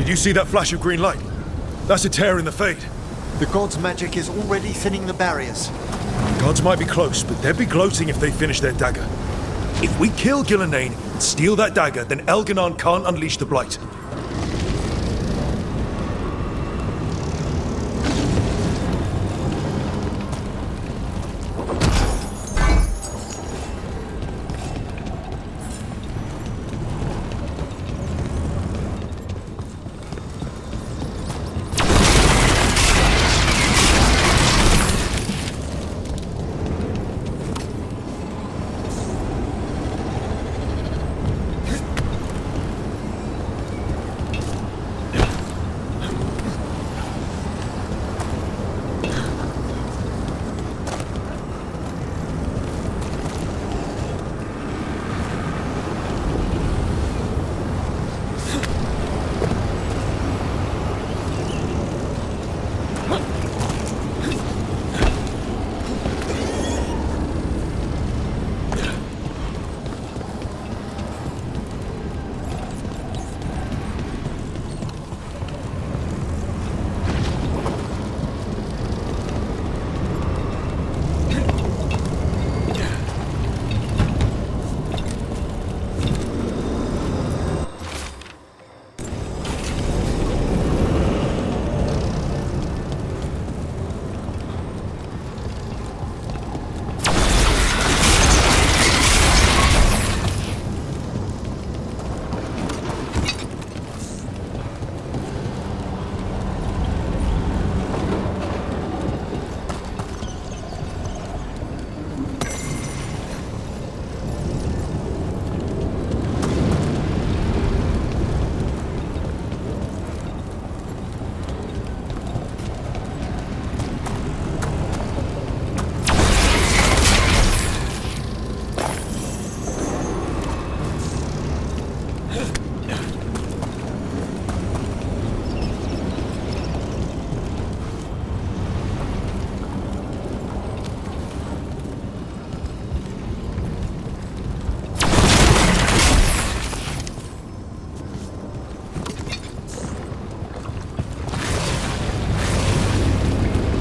Did you see that flash of green light? That's a tear in the Fade. The god's magic is already thinning the barriers. Gods might be close, but they'd be gloating if they finish their dagger. If we kill Gillenane and steal that dagger, then Elganon can't unleash the Blight.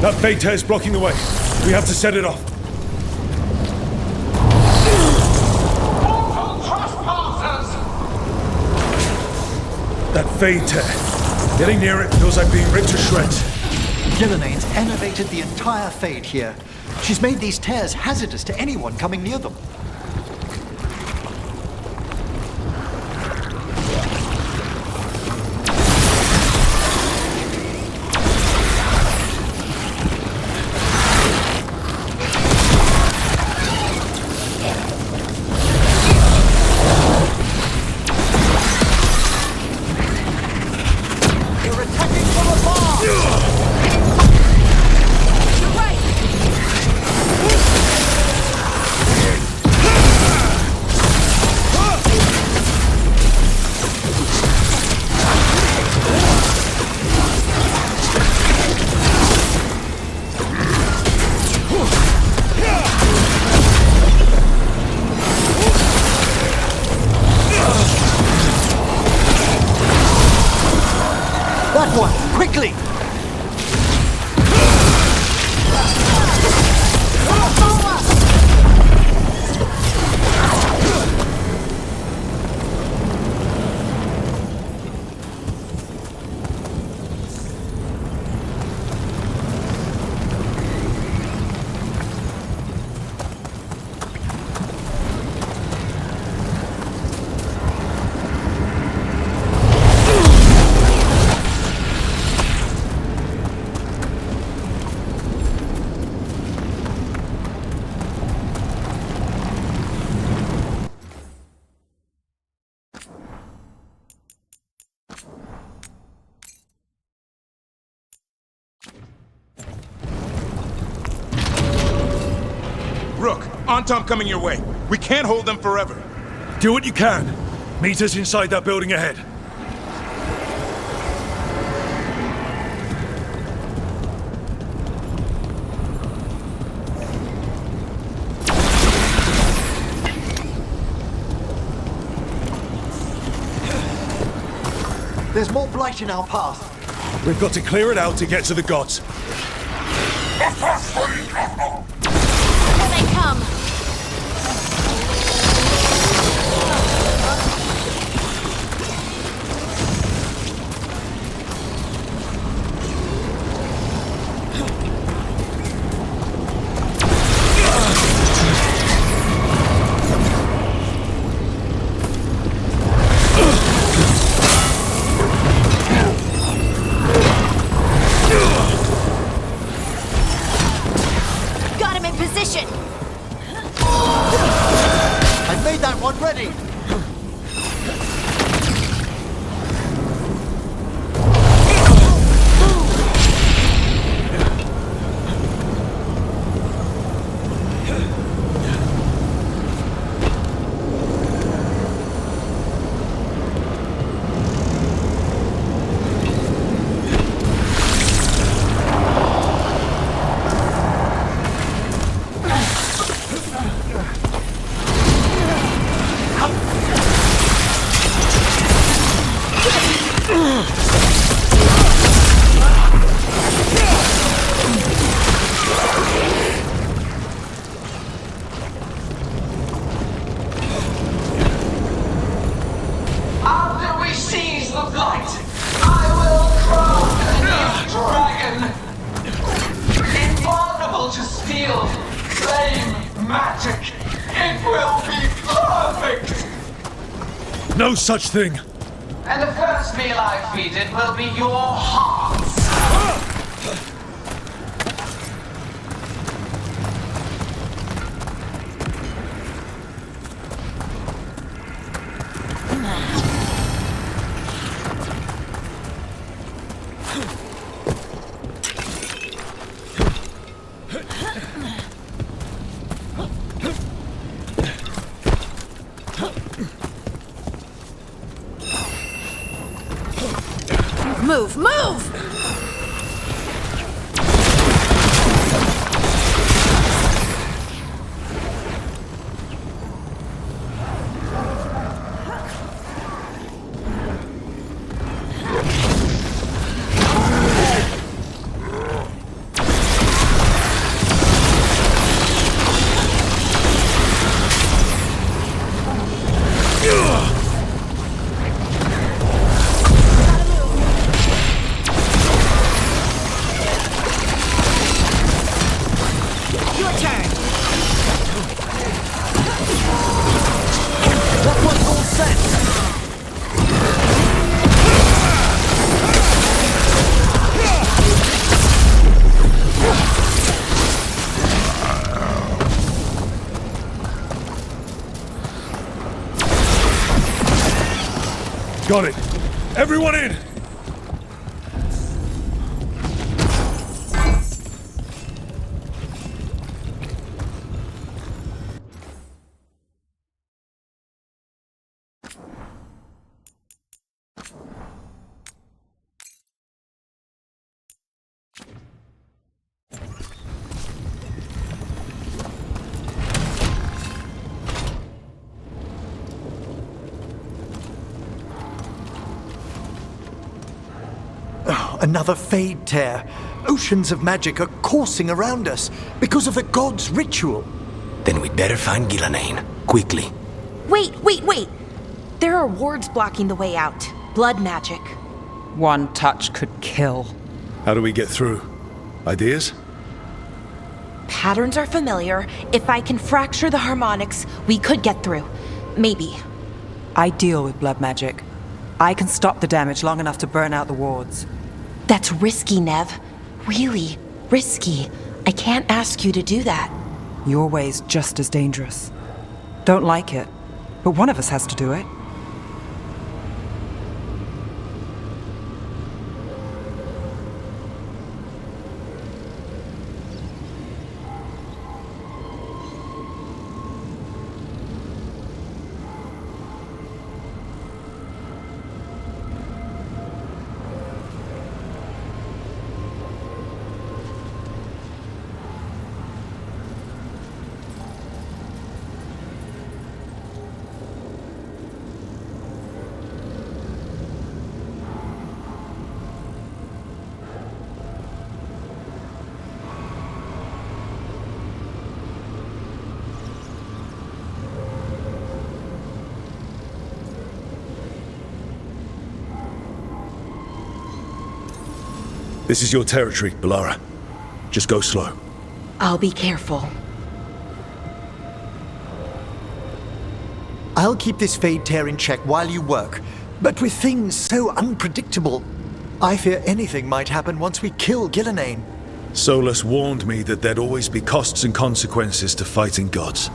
That Fade tear's blocking the way. We have to set it off. That Fade tear. Getting near it feels like being ripped to shreds. Gillenane's enervated the entire Fade here. She's made these tears hazardous to anyone coming near them. Quickly! Rook, Antom coming your way. We can't hold them forever. Do what you can. Meet us inside that building ahead. There's more blight in our path. We've got to clear it out to get to the gods. Here they come! I've made that one ready! After we seize the blight, I will craft a new dragon. Invulnerable to steel, flame, magic. It will be perfect! No such thing! And the first meal I feed it will be your hearts. Move, move! Got it. Everyone in! Another Fade Tear. Oceans of magic are coursing around us because of the god's ritual. Then we'd better find Ghilanane, quickly. Wait! There are wards blocking the way out. Blood magic. One touch could kill. How do we get through? Ideas? Patterns are familiar. If I can fracture the harmonics, we could get through. Maybe. I deal with blood magic. I can stop the damage long enough to burn out the wards. That's risky, Nev. Really risky. I can't ask you to do that. Your way's just as dangerous. Don't like it, but one of us has to do it. This is your territory, Balara. Just go slow. I'll be careful. I'll keep this Fade Tear in check while you work, but with things so unpredictable, I fear anything might happen once we kill Gillenane. Solus warned me that there'd always be costs and consequences to fighting gods.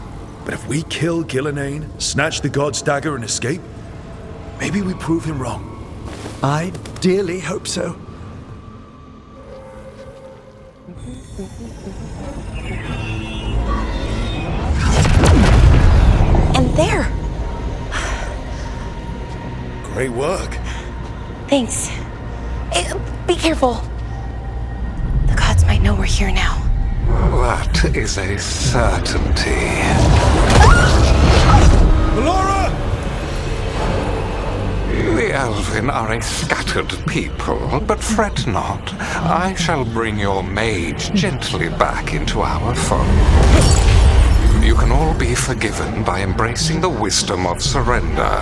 But if we kill Gillenane, snatch the god's dagger and escape, maybe we prove him wrong. I dearly hope so. And there! Great work. Thanks. Be careful. The gods might know we're here now. That is a certainty. Balara! The Elven are a scattered people, but fret not. I shall bring your mage gently back into our fold. You can all be forgiven by embracing the wisdom of surrender.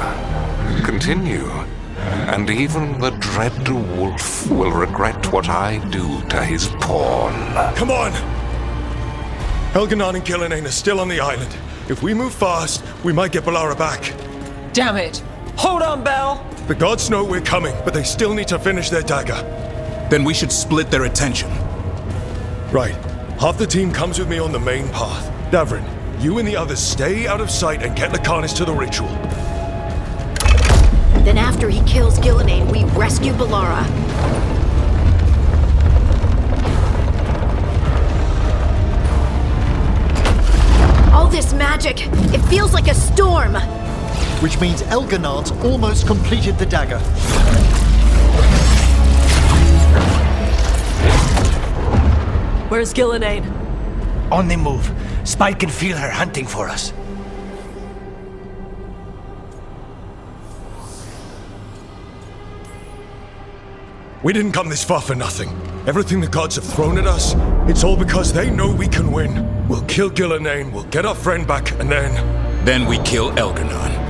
Continue, and even the dread wolf will regret what I do to his pawn. Come on! Elganon and Gillenane are still on the island. If we move fast, we might get Balara back. Damn it! Hold on, Belle! The gods know we're coming, but they still need to finish their dagger. Then we should split their attention. Right. Half the team comes with me on the main path. Davrin, you and the others stay out of sight and get Lakanis to the ritual. Then after he kills Gillenane, we rescue Balara. All this magic, it feels like a storm. Which means Elganon's almost completed the dagger. Where's Gillenane? On the move. Spike can feel her hunting for us. We didn't come this far for nothing. Everything the gods have thrown at us, it's all because they know we can win. We'll kill Gillenane, we'll get our friend back, and then... Then we kill Elganon.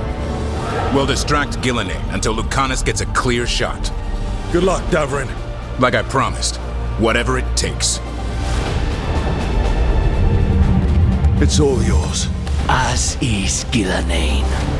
We'll distract Gillenane until Lucanus gets a clear shot. Good luck, Davrin. Like I promised, whatever it takes. It's all yours. As is Gillenane.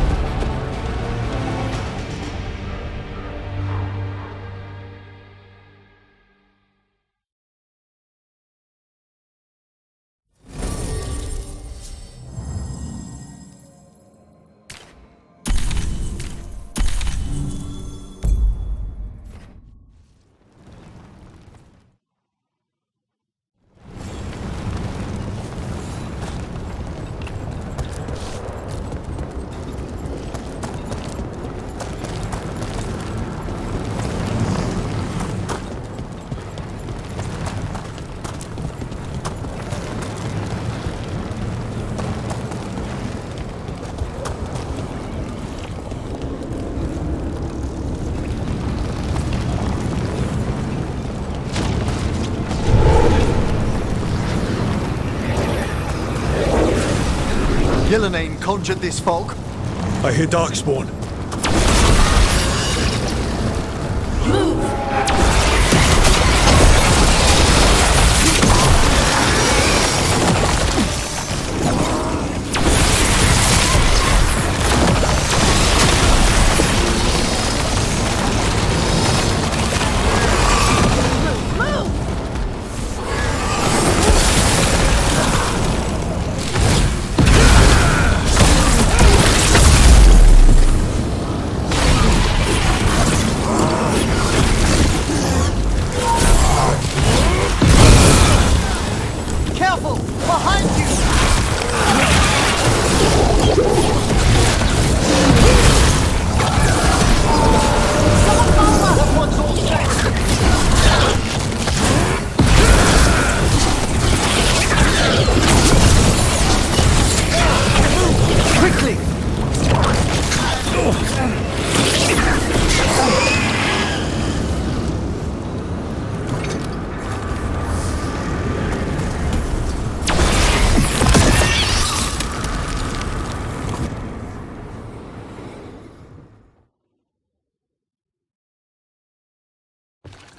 Gillenane conjured this fog. I hear Darkspawn.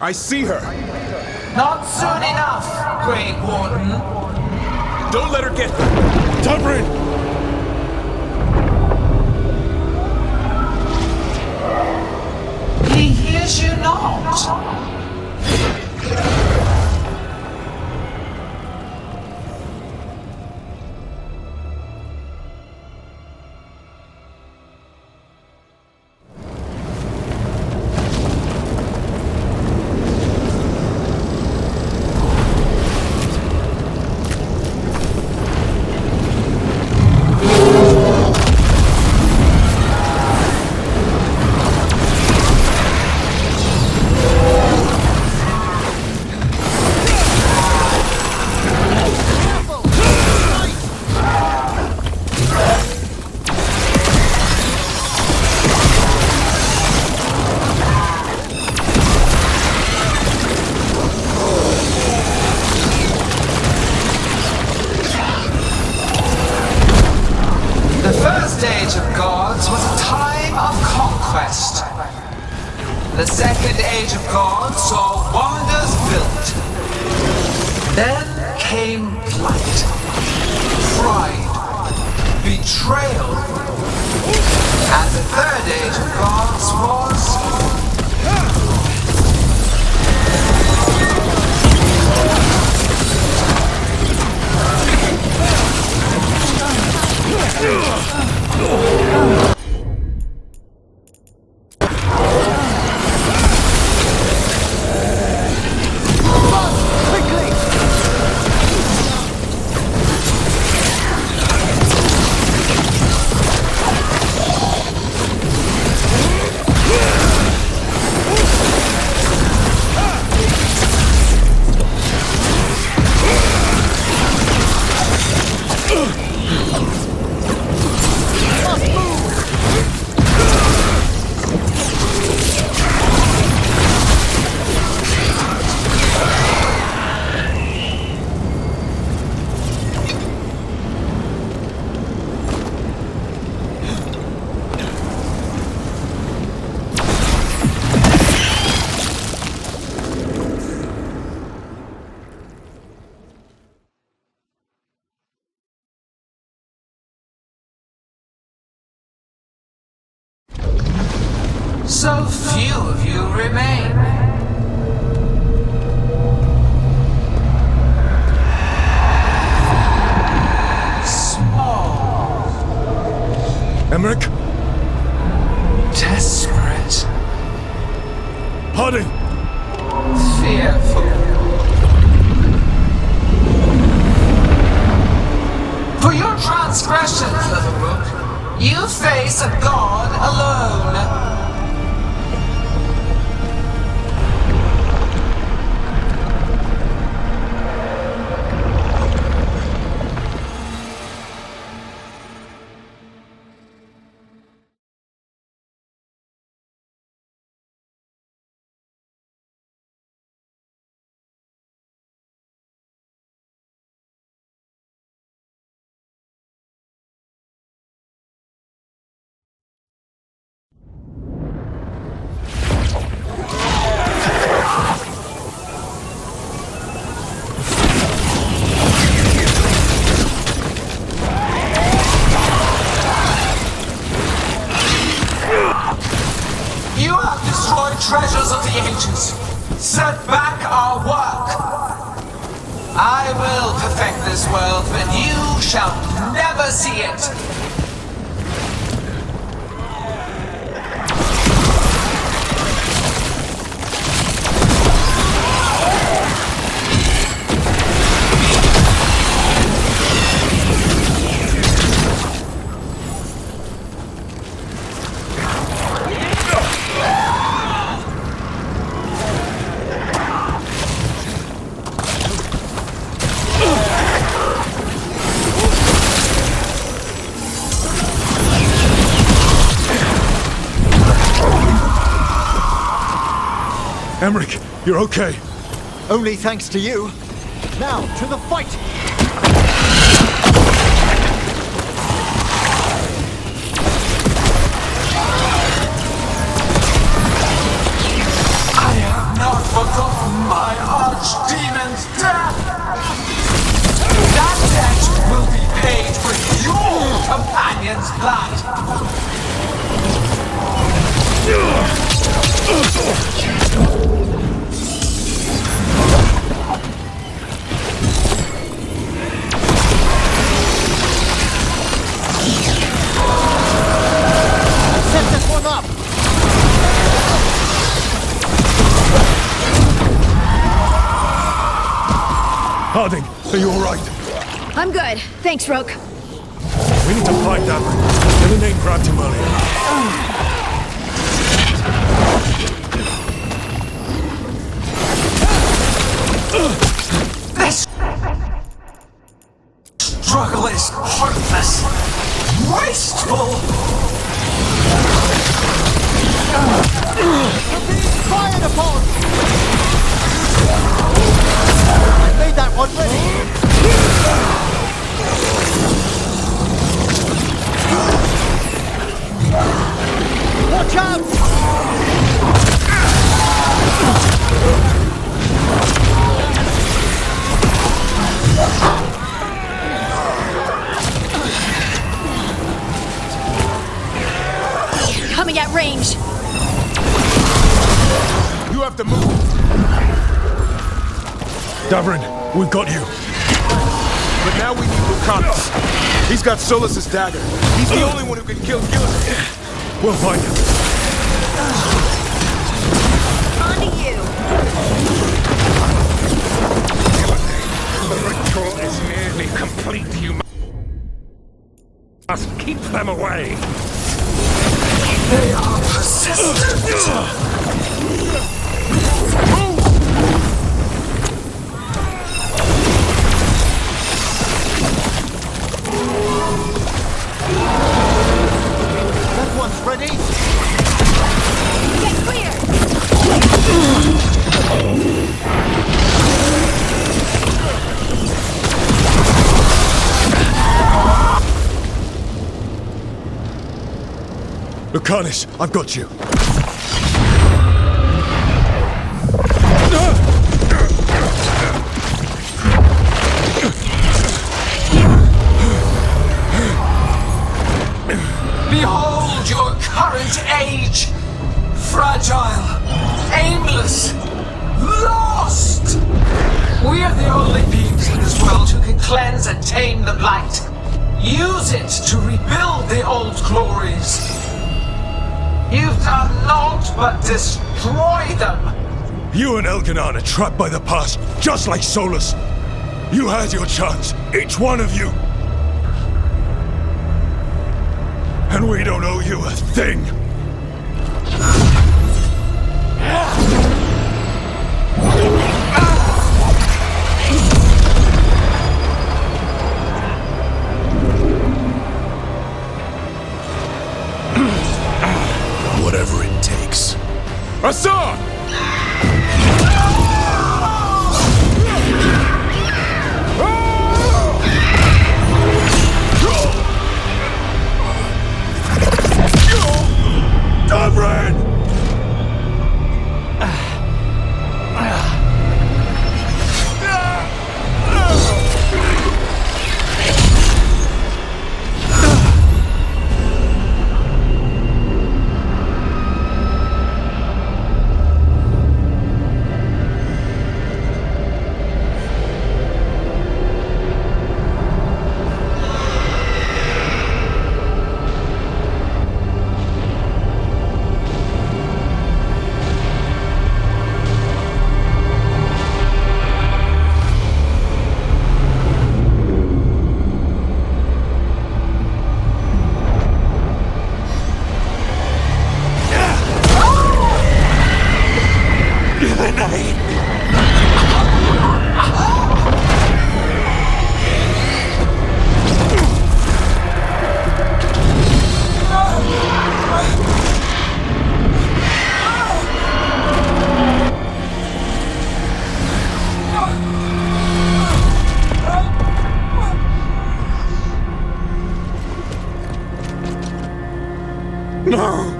I see her! Not soon enough, Great Warden. Don't let her get... Tubrin! He hears you not. The second age of gods saw wonders built. Then came plight, pride, betrayal. And the third age of gods was... So few of you remain. Small. Emmerich? Desperate. Harding! Fearful. For your transgressions, little rook, you face a god alone. You have destroyed treasures of the ancients, set back our work. I will perfect this world, but you shall never see it. Emmerich, you're okay. Only thanks to you. Now, to the fight! I have not forgotten my arch Harding, are you alright? I'm good. Thanks, Roke. We need to find Davin. Gillenane grabbed him earlier. This struggle is heartless, wasteful. You're being fired upon! I made that one ready! Watch out! Coming at range. You have to move. Davrin, we've got you. But now we need Lucanus. He's got Solus's dagger. He's the only one who can kill Gillenane. We'll find him. On to you. The ritual is nearly complete. You must keep them away. They are persistent. That one's ready. Get clear. Lucanus, I've got you. Behold your current age! Fragile, aimless, lost! We are the only beings in this world who can cleanse and tame the blight. Use it to rebuild the old glories. You've done naught but destroy them! You and Elganon are trapped by the past, just like Solus. You had your chance, each one of you. And we don't owe you a thing. Whatever it takes. Assad! Davrin! No!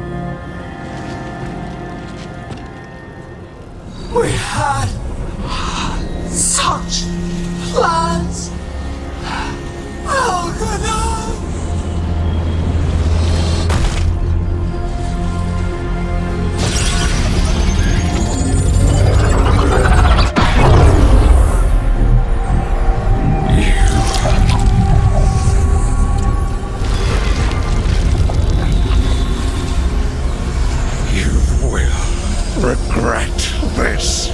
We had such plans! Elganon! Regret this.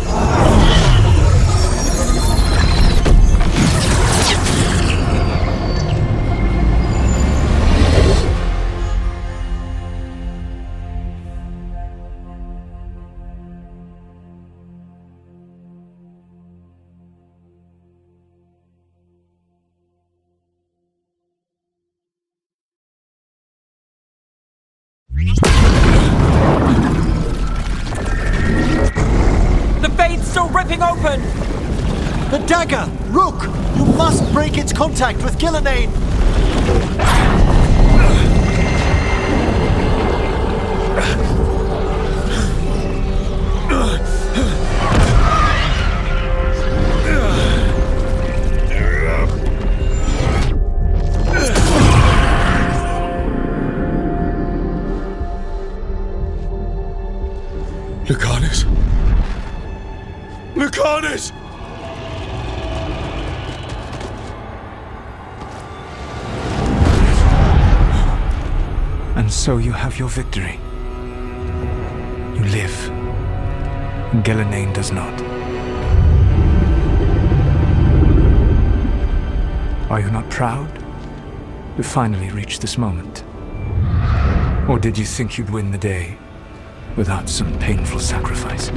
still ripping open! The dagger! Rook! You must break its contact with Gillenane! Lucanus! Lucanus! And so you have your victory. You live. Gillenane does not. Are you not proud to finally reach this moment? Or did you think you'd win the day without some painful sacrifice?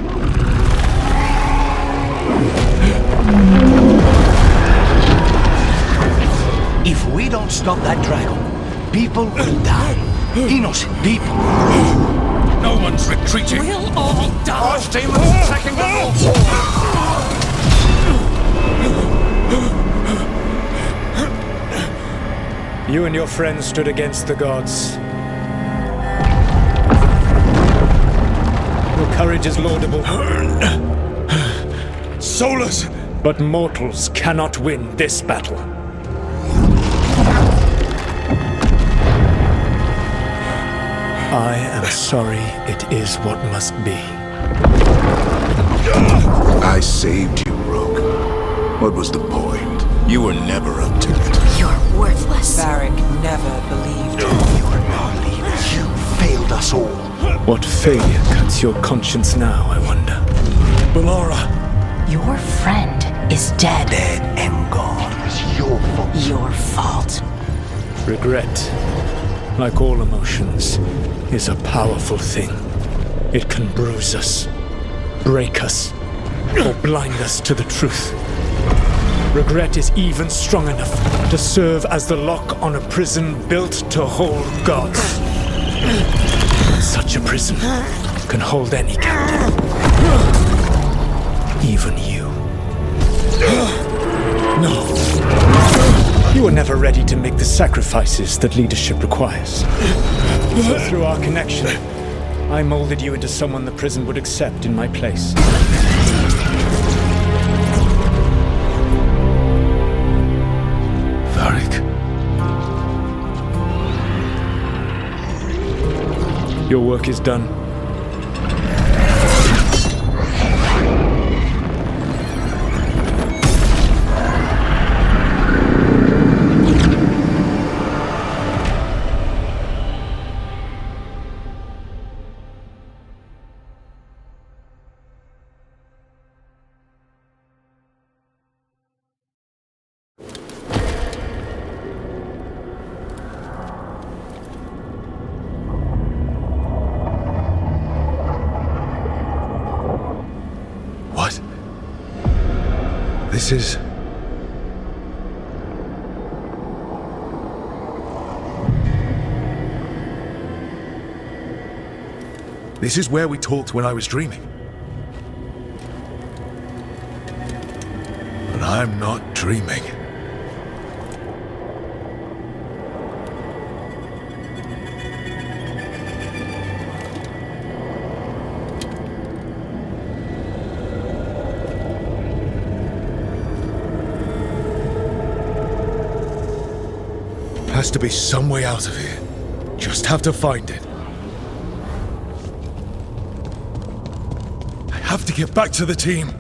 If we don't stop that dragon, people will die. Innocent people. No one's retreating. We'll all die. Archdemons attacking the north. You and your friends stood against the gods. Your courage is laudable. Solus! But mortals cannot win this battle. I am sorry it is what must be. I saved you, Rogue. What was the point? You were never up to it. You're worthless. Varric never believed. You are our leader. You failed us all. What failure cuts your conscience now, I wonder? Bellara! Your friend is dead. Dead and gone. It was your fault. Your fault. Regret, like all emotions, is a powerful thing. It can bruise us, break us, or blind us to the truth. Regret is even strong enough to serve as the lock on a prison built to hold gods. Such a prison can hold any captive. Even you. No. You were never ready to make the sacrifices that leadership requires. So through our connection, I molded you into someone the prison would accept in my place. Varric. Your work is done. This is... This is where we talked when I was dreaming. But I'm not dreaming. Has to be some way out of here. Just have to find it. I have to get back to the team.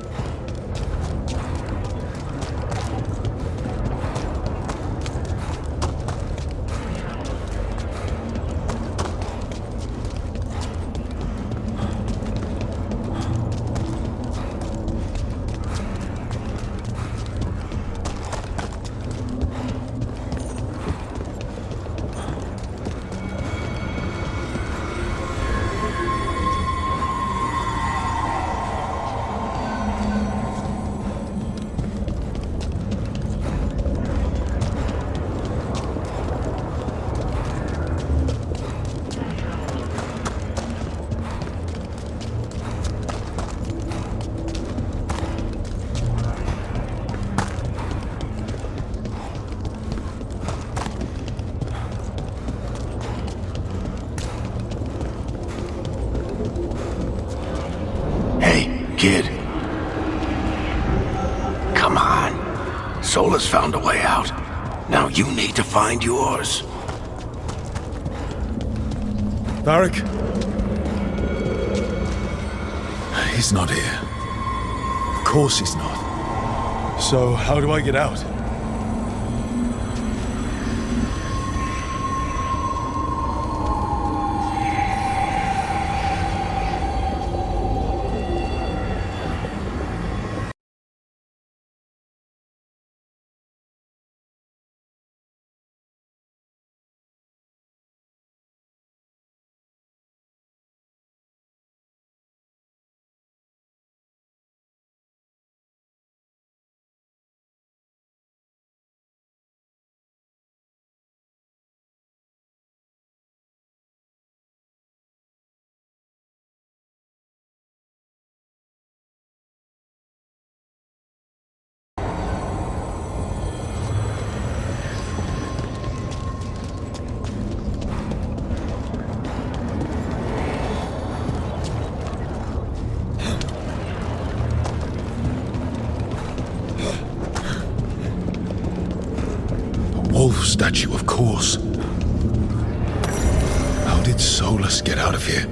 Solus found a way out. Now you need to find yours. Varric? He's not here. Of course he's not. So, how do I get out? Wolf statue, of course. How did Solus get out of here?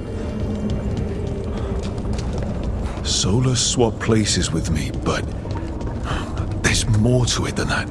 Solus swapped places with me, but there's more to it than that.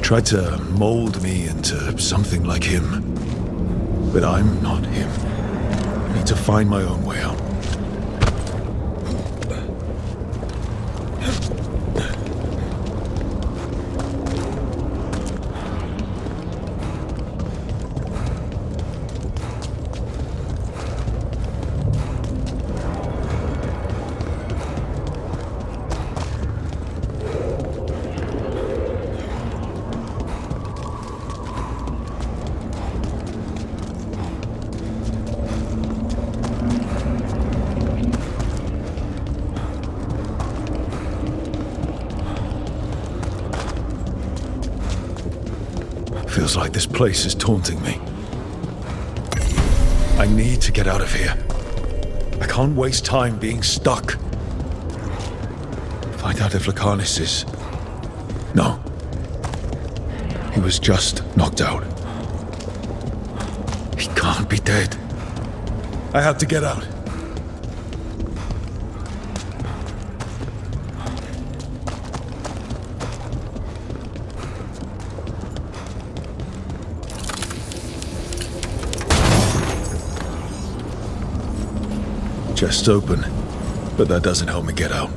Tried to mold me into something like him. But I'm not him. I need to find my own way out. Feels like this place is taunting me. I need to get out of here. I can't waste time being stuck. Find out if Lucanus is... No. He was just knocked out. He can't be dead. I have to get out. Chest's open, but that doesn't help me get out.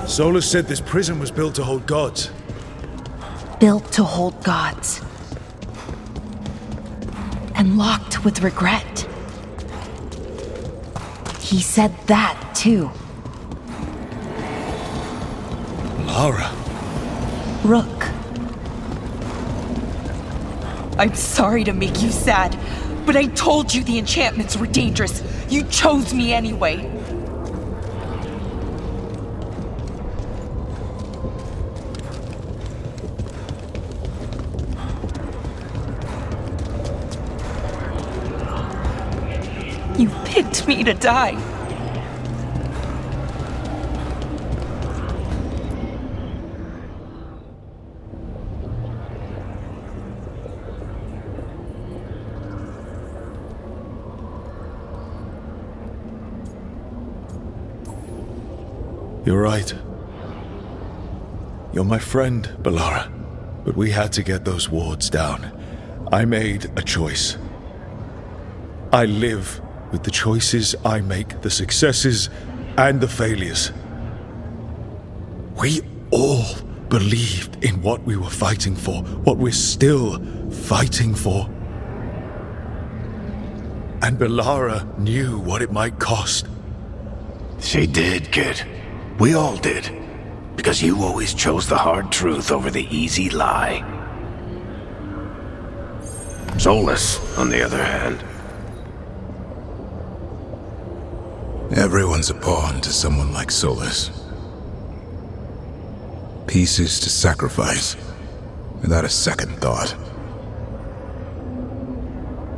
Solus said this prison was built to hold gods. Built to hold gods. And locked with regret. He said that, too. Lara. Rook. I'm sorry to make you sad, but I told you the enchantments were dangerous. You chose me anyway. You picked me to die. You're right. You're my friend, Balara. But we had to get those wards down. I made a choice. I live with the choices I make, the successes and the failures. We all believed in what we were fighting for, what we're still fighting for. And Belara knew what it might cost. She did, kid. We all did. Because you always chose the hard truth over the easy lie. Solus, on the other hand. Everyone's a pawn to someone like Solus. Pieces to sacrifice, without a second thought.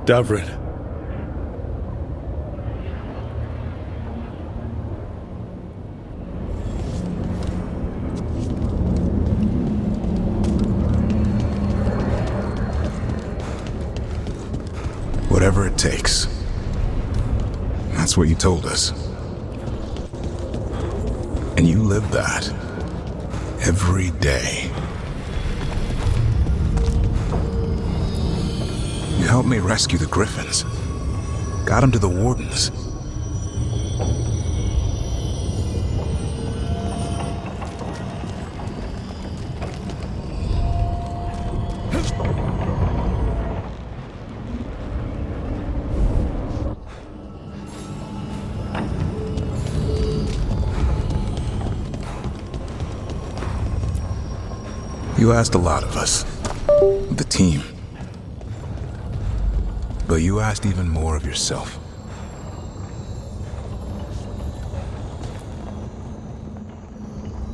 Davrin. Whatever it takes. That's what you told us. And you live that. Every day. You helped me rescue the Griffins. Got them to the Wardens. You asked a lot of us, the team. But you asked even more of yourself.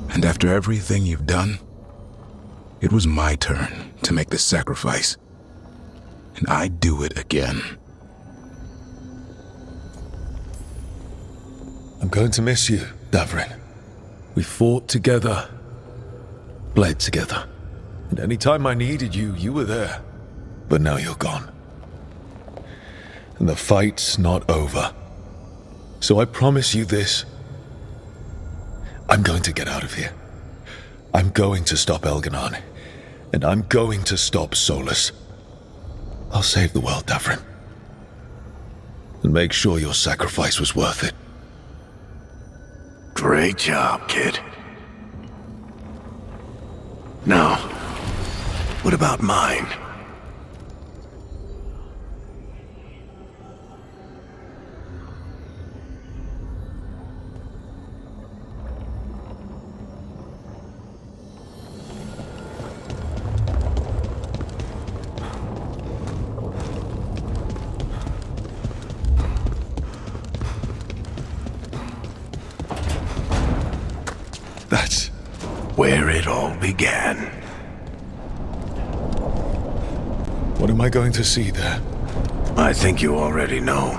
And after everything you've done, it was my turn to make the sacrifice. And I'd do it again. I'm going to miss you, Davrin. We fought together, bled together. And any time I needed you, you were there. But now you're gone. And the fight's not over. So I promise you this. I'm going to get out of here. I'm going to stop Elganon. And I'm going to stop Solus. I'll save the world, Davrin. And make sure your sacrifice was worth it. Great job, kid. Now, what about mine? That's where it all began. What am I going to see there? I think you already know.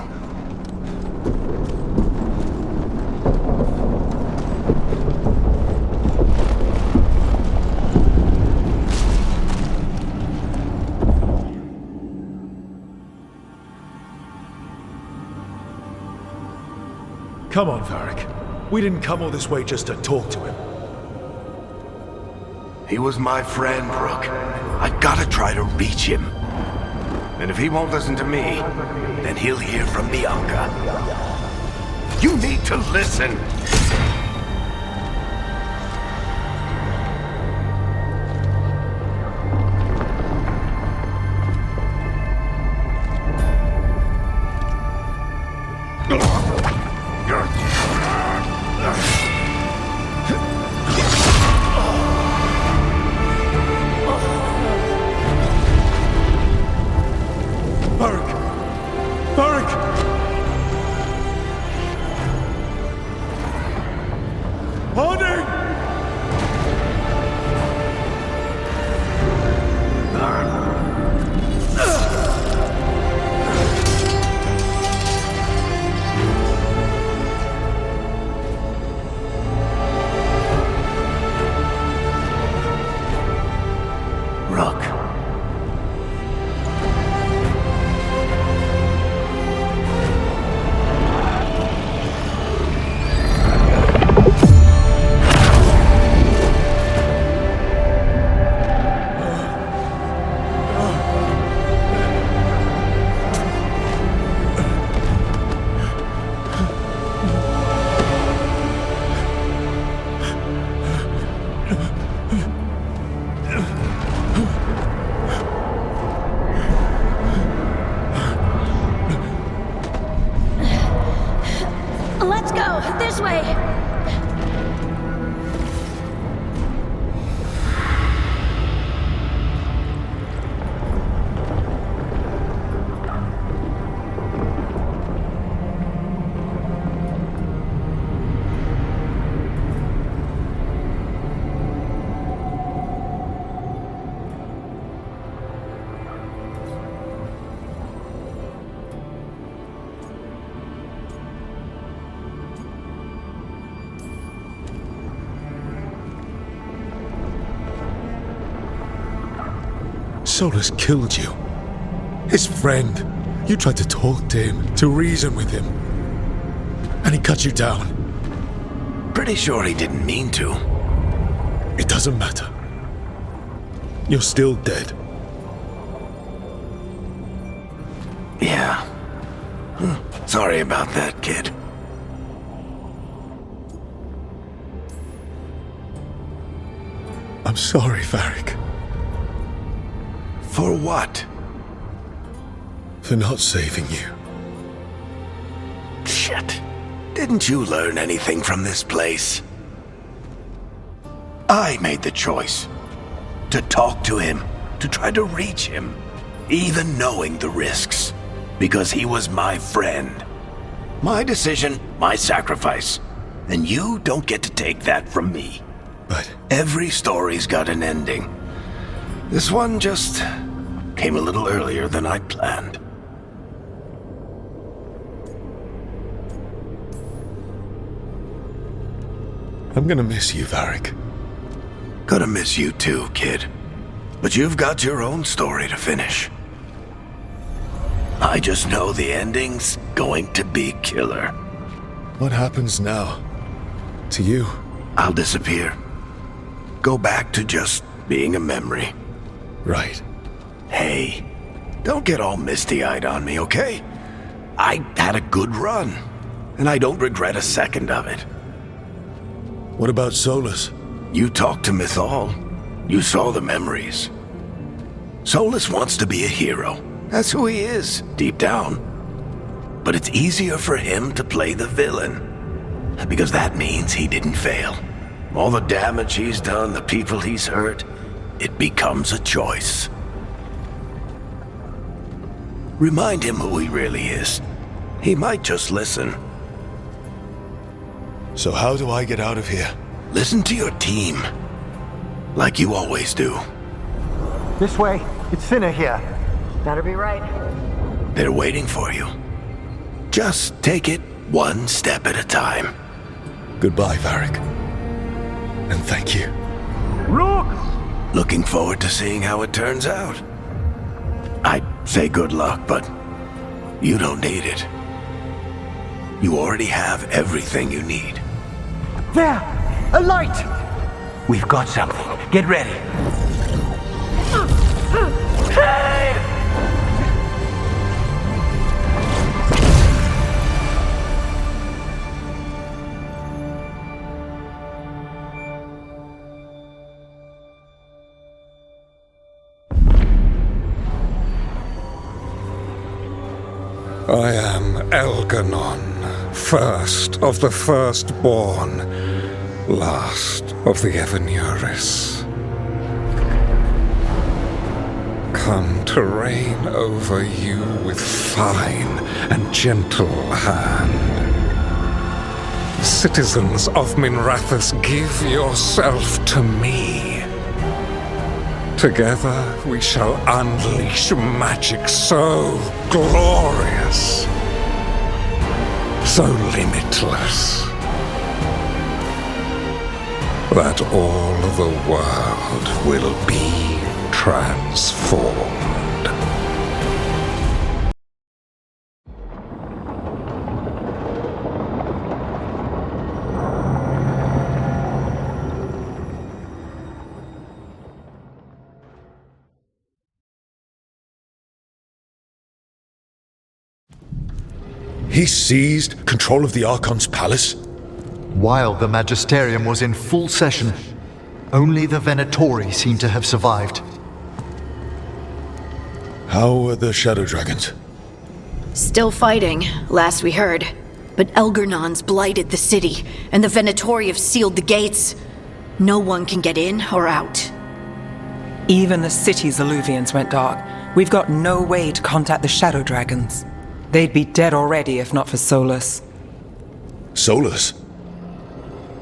Come on, Varric. We didn't come all this way just to talk to him. He was my friend, Brooke. I gotta try to reach him. And if he won't listen to me, then he'll hear from Bianca. You need to listen! Solus killed you. His friend. You tried to talk to him, to reason with him. And he cut you down. Pretty sure he didn't mean to. It doesn't matter. You're still dead. Yeah. Sorry about that, kid. I'm sorry, Varric. For what? For not saving you. Shit. Didn't you learn anything from this place? I made the choice. To talk to him. To try to reach him. Even knowing the risks. Because he was my friend. My decision, my sacrifice. And you don't get to take that from me. But every story's got an ending. This one just came a little earlier than I planned. I'm gonna miss you, Varric. Gonna miss you too, kid. But you've got your own story to finish. I just know the ending's going to be killer. What happens now? To you? I'll disappear. Go back to just being a memory. Right. Hey, don't get all misty-eyed on me, okay? I had a good run, and I don't regret a second of it. What about Solus? You talked to Mythal. You saw the memories. Solus wants to be a hero. That's who he is, deep down. But it's easier for him to play the villain. Because that means he didn't fail. All the damage he's done, the people he's hurt, it becomes a choice. Remind him who he really is. He might just listen. So how do I get out of here? Listen to your team. Like you always do. This way. It's thinner here. Better be right. They're waiting for you. Just take it one step at a time. Goodbye, Varric. And thank you. Rook! Looking forward to seeing how it turns out. I'd say good luck, but you don't need it. You already have everything you need. There! A light! We've got something. Get ready. I am Elganon, first of the firstborn, last of the Evenuris. Come to reign over you with fine and gentle hand. Citizens of Minrathous, give yourself to me. Together we shall unleash magic so glorious, so limitless, that all the world will be transformed. He seized control of the Archon's palace? While the Magisterium was in full session, only the Venatori seem to have survived. How are the Shadow Dragons? Still fighting, last we heard. But Elgernon's blighted the city, and the Venatori have sealed the gates. No one can get in or out. Even the city's Illuvians went dark. We've got no way to contact the Shadow Dragons. They'd be dead already if not for Solus. Solus?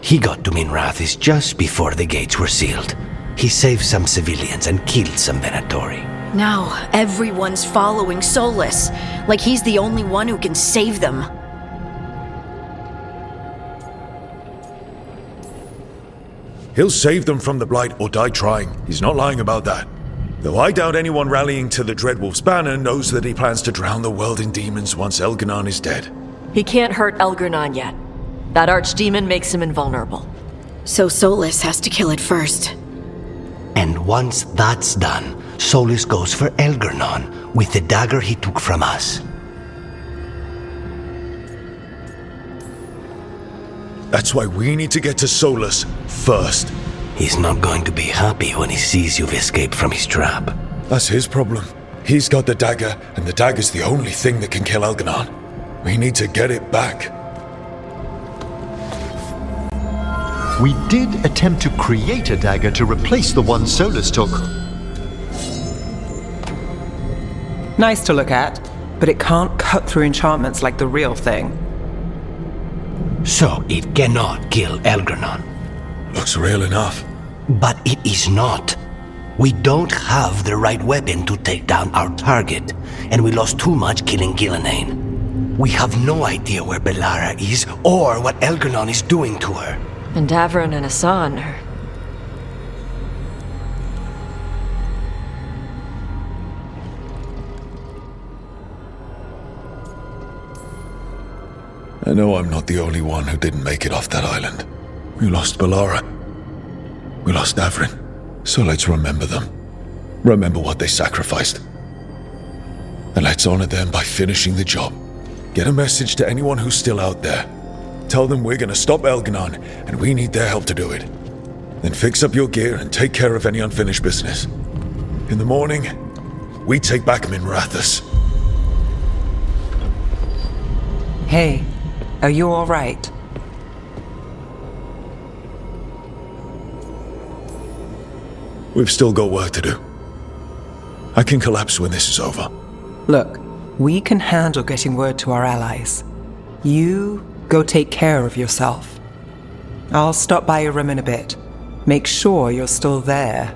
He got to Minrathous just before the gates were sealed. He saved some civilians and killed some Venatori. Now everyone's following Solus, like he's the only one who can save them. He'll save them from the Blight or die trying. He's not lying about that. Though I doubt anyone rallying to the Dreadwolf's banner knows that he plans to drown the world in demons once Elgar'nan is dead. He can't hurt Elgar'nan yet. That archdemon makes him invulnerable. So Solus has to kill it first. And once that's done, Solus goes for Elgar'nan with the dagger he took from us. That's why we need to get to Solus first. He's not going to be happy when he sees you've escaped from his trap. That's his problem. He's got the dagger, and the dagger's the only thing that can kill Elgar'nan. We need to get it back. We did attempt to create a dagger to replace the one Solus took. Nice to look at, but it can't cut through enchantments like the real thing. So it cannot kill Elgar'nan. Looks real enough. But it is not. We don't have the right weapon to take down our target, and we lost too much killing Ghilanane. We have no idea where Bellara is, or what Elgar'nan is doing to her. And Davron and Hassan are... I know I'm not the only one who didn't make it off that island. We lost Bellara. We lost Davron. So let's remember them. Remember what they sacrificed. And let's honor them by finishing the job. Get a message to anyone who's still out there. Tell them we're gonna stop Elgar'nan, and we need their help to do it. Then fix up your gear and take care of any unfinished business. In the morning, we take back Minrathous. Hey, are you all right? We've still got work to do. I can collapse when this is over. Look, we can handle getting word to our allies. You go take care of yourself. I'll stop by your room in a bit. Make sure you're still there.